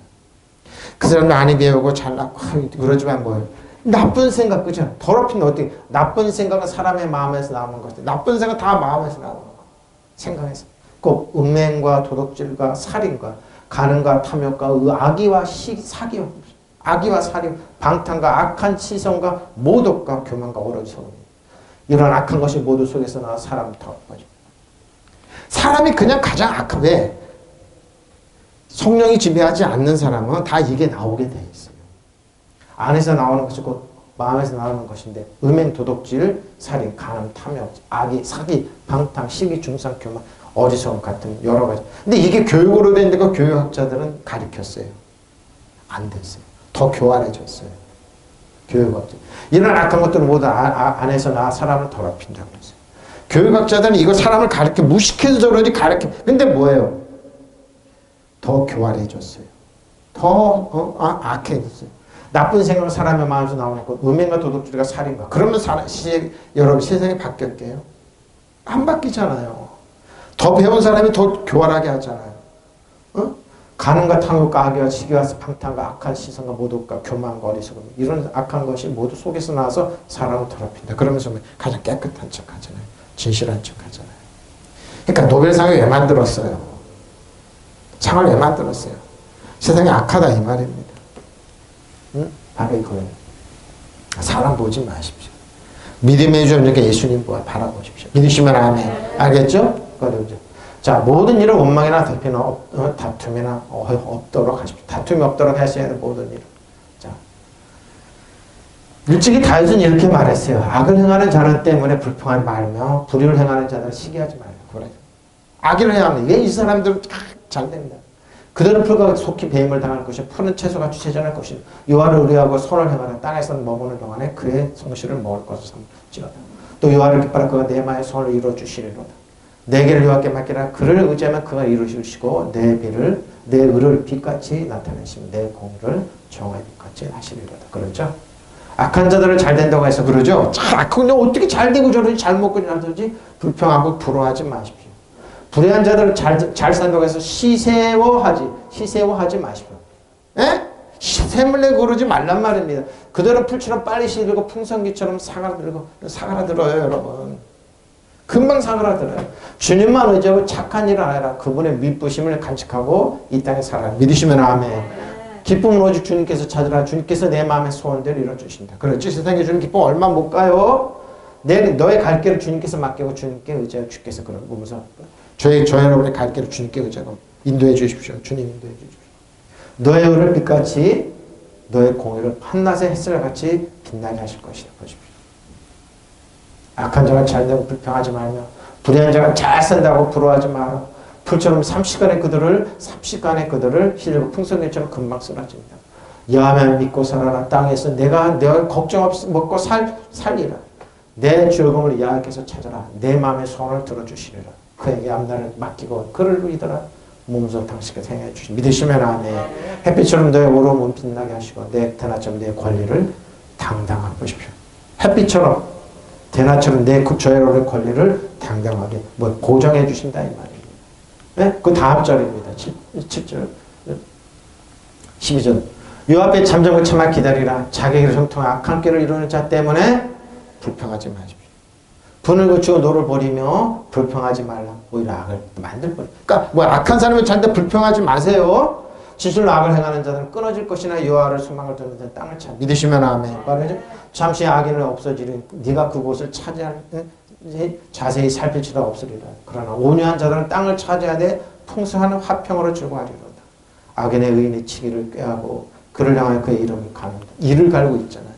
그 사람 많이 배우고 잘났고 그러지만 뭐예요? 나쁜 생각 그죠? 더럽힌 어떻게 나쁜 생각은 사람의 마음에서 나오는 것이 나쁜 생각 다 마음에서 나오는 거 생각에서 꼭 음행과 도둑질과 살인과 간음과 탐욕과 악의와 사기와 악의와 살인 방탕과 악한 치성과 모독과 교만과 어리석음 이런 악한 것이 모두 속에서 나와 사람을 더럽혀져. 사람이 그냥 가장 악한 왜 성령이 지배하지 않는 사람은 다 이게 나오게 돼 있어요. 안에서 나오는 것이 곧 마음에서 나오는 것인데 음행, 도둑질, 살인, 간음, 탐욕, 악의, 사기, 방탕, 시기, 중상, 교만, 어리석음 같은 여러 가지. 근데 이게 교육으로 된 데가 교육학자들은 가르쳤어요. 안 됐어요. 더 교활해졌어요. 교육학자. 이런 악한 것들은 모두 안에서 나 사람을 더럽힌다고 했어요. 교육학자들은 이거 사람을 가르쳐 무식해서 저러지 가르쳐. 근데 뭐예요? 더 교활해졌어요. 더 악해졌어요. 나쁜 생각은 사람의 마음에서 나오는 것, 음행과 도둑질과 살인과. 그러면 여러분 세상이 바뀔게요? 안 바뀌잖아요. 더 배운 사람이 더 교활하게 하잖아요. 간음과 탐욕과 악의와 시기와 방탕과 악한 시선과 모독과 교만과 어리석음 이런 악한 것이 모두 속에서 나와서 사람을 더럽힌다. 그러면서 가장 깨끗한 척 하잖아요. 진실한 척 하잖아요. 그러니까 노벨상을 왜 만들었어요? 상을 왜 만들었어요? 세상이 악하다 이 말입니다. 바로 이거예요. 사람 보지 마십시오. 믿음의 주님께 예수님 바라보십시오. 믿으시면 아멘. 알겠죠? 그렇죠. 자, 모든 일을 원망이나 다툼이나 없도록 하십시오. 다툼이 없도록 하셔야 돼요. 모든 일을. 자, 일찍이 다윗은 이렇게 말했어요. 악을 행하는 자는 때문에 불평하지 말며 불의를 행하는 자들은 시기하지 말라. 그래. 악을 행하는 왜 이 사람들은 잘 됩니다. 그들은 풀과 속히 배임을 당할 것이요 푸른 채소가 주체전할 것이요 여호와를 의뢰하고 선을 행하는 땅에서 머무는 동안에 그의 성실을 먹을 것을 삼지어다. 또 여호와를 기뻐하라 그가 내 마음의 소원을 이루어 주시리로다. 내 길을 여호와께 맡기라. 그를 의지하면 그가 이루시고 내 의를 빛같이 나타내시며 내 공의를 정오의 빛같이 하시리로다. 그렇죠? 악한 자들은 잘 된다고 해서 그러죠. 악한 자 어떻게 잘 되고 저러지 잘 먹고 저러지 불평하고 부러워하지 마십시오. 불의한 자들은 잘 산다고 해서 시세워하지 마십시오. 에? 샘물내 그러지 말란 말입니다. 그대로 풀처럼 빨리 시들고 풍성기처럼 사그라들어요, 여러분. 금방 사그라들어요. 주님만 의지하고 착한 일을 하라. 그분의 미쁘심을 간직하고 이 땅에 살아라. 믿으시면 아멘. 기쁨은 오직 주님께서 찾으라. 주님께서 내 마음의 소원대로 이뤄주신다. 그렇지? 세상에 주는 기쁨 얼마 못 가요? 너의 갈 길을 주님께서 맡기고 주님께 의지하여 주께서 그러면서 저 여러분의 갈 길을 주님께 의지하고 인도해 주십시오. 주님 인도해 주십시오. 너의 의를 빛같이 너의 공의를 한낮의 햇살같이 빛나게 하실 것이다. 보십시오. 악한 자가 잘되고 불평하지 말며 불의한 자가 잘 산다고 부러워하지 마라. 풀처럼 30시간의 그들을 시들고 풍성기처럼 금방 쓰러집니다. 여호와만 믿고 살아라. 땅에서 내가 걱정 없이 먹고 살리라. 내 즐거움을 여호와께서 찾아라. 내 마음의 소원을 들어주시리라. 그에게 앞날을 맡기고 그를 누리더라. 몸소 당신께서 행해 주시. 믿으시면 아멘. 햇빛처럼 너의 오로움을 빛나게 하시고 내 대낮처럼 내 권리를 당당하게 보십시오. 햇빛처럼 대낮처럼 저의 권리를 당당하게 고정해 주신다 이 말입니다. 네? 그 다음 절입니다. 7절 12절 요 앞에 잠잠고 참아 기다리라. 자기 길을 형통한 악한 길을 이루는 자 때문에 불평하지 마십시오. 분을 그치고 노를 버리며 불평하지 말라. 오히려 악을 만들버려. 그러니까 뭐 악한 사람이 자는데 불평하지 마세요. 지술로 악을 행하는 자들은 끊어질 것이나 여호와를 소망을 두는 자는 땅을 찾. 믿으시면 아멘. 말하죠. 잠시 악인을 없어지리. 네가 그곳을 차지할 자세히 살필지라 없으리라. 그러나 온유한 자들은 땅을 차지하되 풍성한 화평으로 즐거워하리로다. 악인의 의인이 치기를 꾀하고 그를 향하여 그의 이름을 가는 이를 갈고 있잖아요.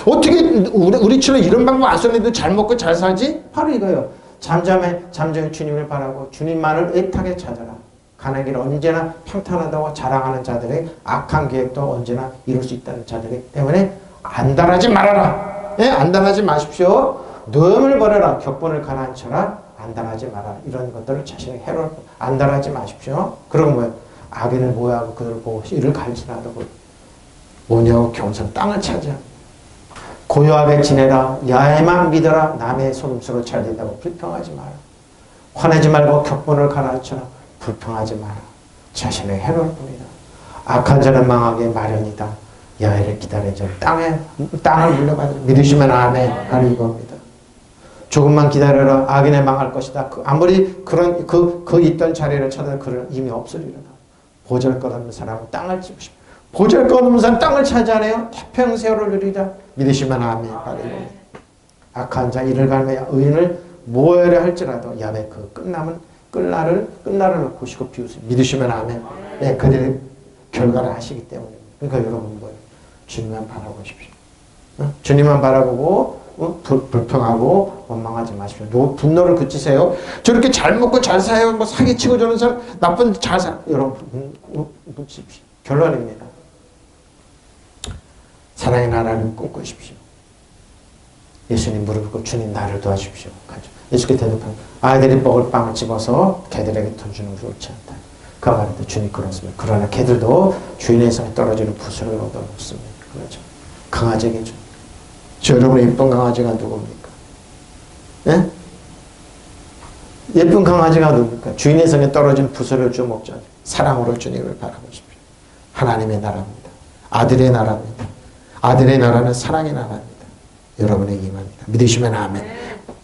어떻게 우리처럼 이런 방법 안 썼는데도 잘 먹고 잘 살지? 바로 이거예요. 잠잠해 주님을 바라고 주님만을 애타게 찾아라. 가는 길 언제나 평탄하다고 자랑하는 자들의 악한 계획도 언제나 이룰 수 있다는 자들이기 때문에 안달하지 말아라. 예? 안달하지 마십시오. 노염을 버려라. 격분을 가라앉혀라. 안달하지 말아라. 이런 것들을 자신의 해로울 안달하지 마십시오. 그러고 뭐예요? 악인을 모여하고 그들을 보고 이를 갈지라도 온유하고 겸손 땅을 차지하. 고요하게 지내라. 야에만 믿어라. 남의 손으로 잘 된다고 불평하지 마라. 화내지 말고 격분을 가라앉혀라. 불평하지 마라. 자신의 해로울 뿐이다. 악한 자는 망하게 마련이다. 야해를 기다린 자는 땅을 물려받으라. 믿으시면 아멘. 하는 이겁니다. 조금만 기다려라. 악인의 망할 것이다. 아무리 그런 그 있던 자리를 찾아도 그는 이미 없으리로다. 보잘것없는 사람은 땅을 찌고 싶다. 보잘것없는 사람 땅을 차지하네요. 태평세월을 누리자. 믿으시면 아멘. 할렐루야. 악한 자 이를 갈며 의인을 모해라 할지라도 야외 그 끝날을 보시고 비우세요. 믿으시면 아멘. 네, 그들의 결과를 하시기 때문에. 그러니까 여러분 뭐예요? 주님만 바라보십시오. 주님만 바라보고 불평하고 원망하지 마십시오. 분노를 그치세요. 저렇게 잘 먹고 잘 사요. 뭐 사기치고 저런 사람 나쁜 잘 사. 여러분 그치십시오. 결론입니다. 사랑의 나라를 꿈꾸십시오. 예수님 무릎 꿇고 주님 나를 도와주십시오. 예수께서 대답한 아이들이 먹을 빵을 집어서 개들에게 던지는 것이 옳지 않다. 그 말에도 주님 그렇습니다. 그러나 개들도 주인의 손에 떨어지는 부스를 얻어먹습니다. 그렇죠. 강아지에게죠. 저 여러분의 예쁜 강아지가 누굽니까? 예? 예쁜 강아지가 누굽니까? 주인의 손에 떨어진 부스를 주 먹지 않죠. 사랑으로 주님을 바라보십시오. 하나님의 나라입니다. 아들의 나라입니다. 아들의 나라는 사랑의 나라입니다. 여러분의 임합니다. 믿으시면 아멘.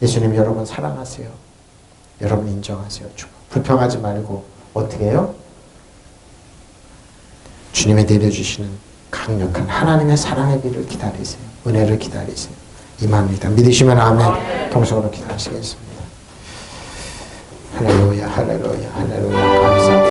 예수님 여러분 사랑하세요. 여러분 인정하세요. 불평하지 말고 어떻게 해요? 주님이 내려주시는 강력한 하나님의 사랑의 비를 기다리세요. 은혜를 기다리세요. 임합니다. 믿으시면 아멘. 동성으로 기도하시겠습니다. 할렐루야 할렐루야 할렐루야 감사합니다.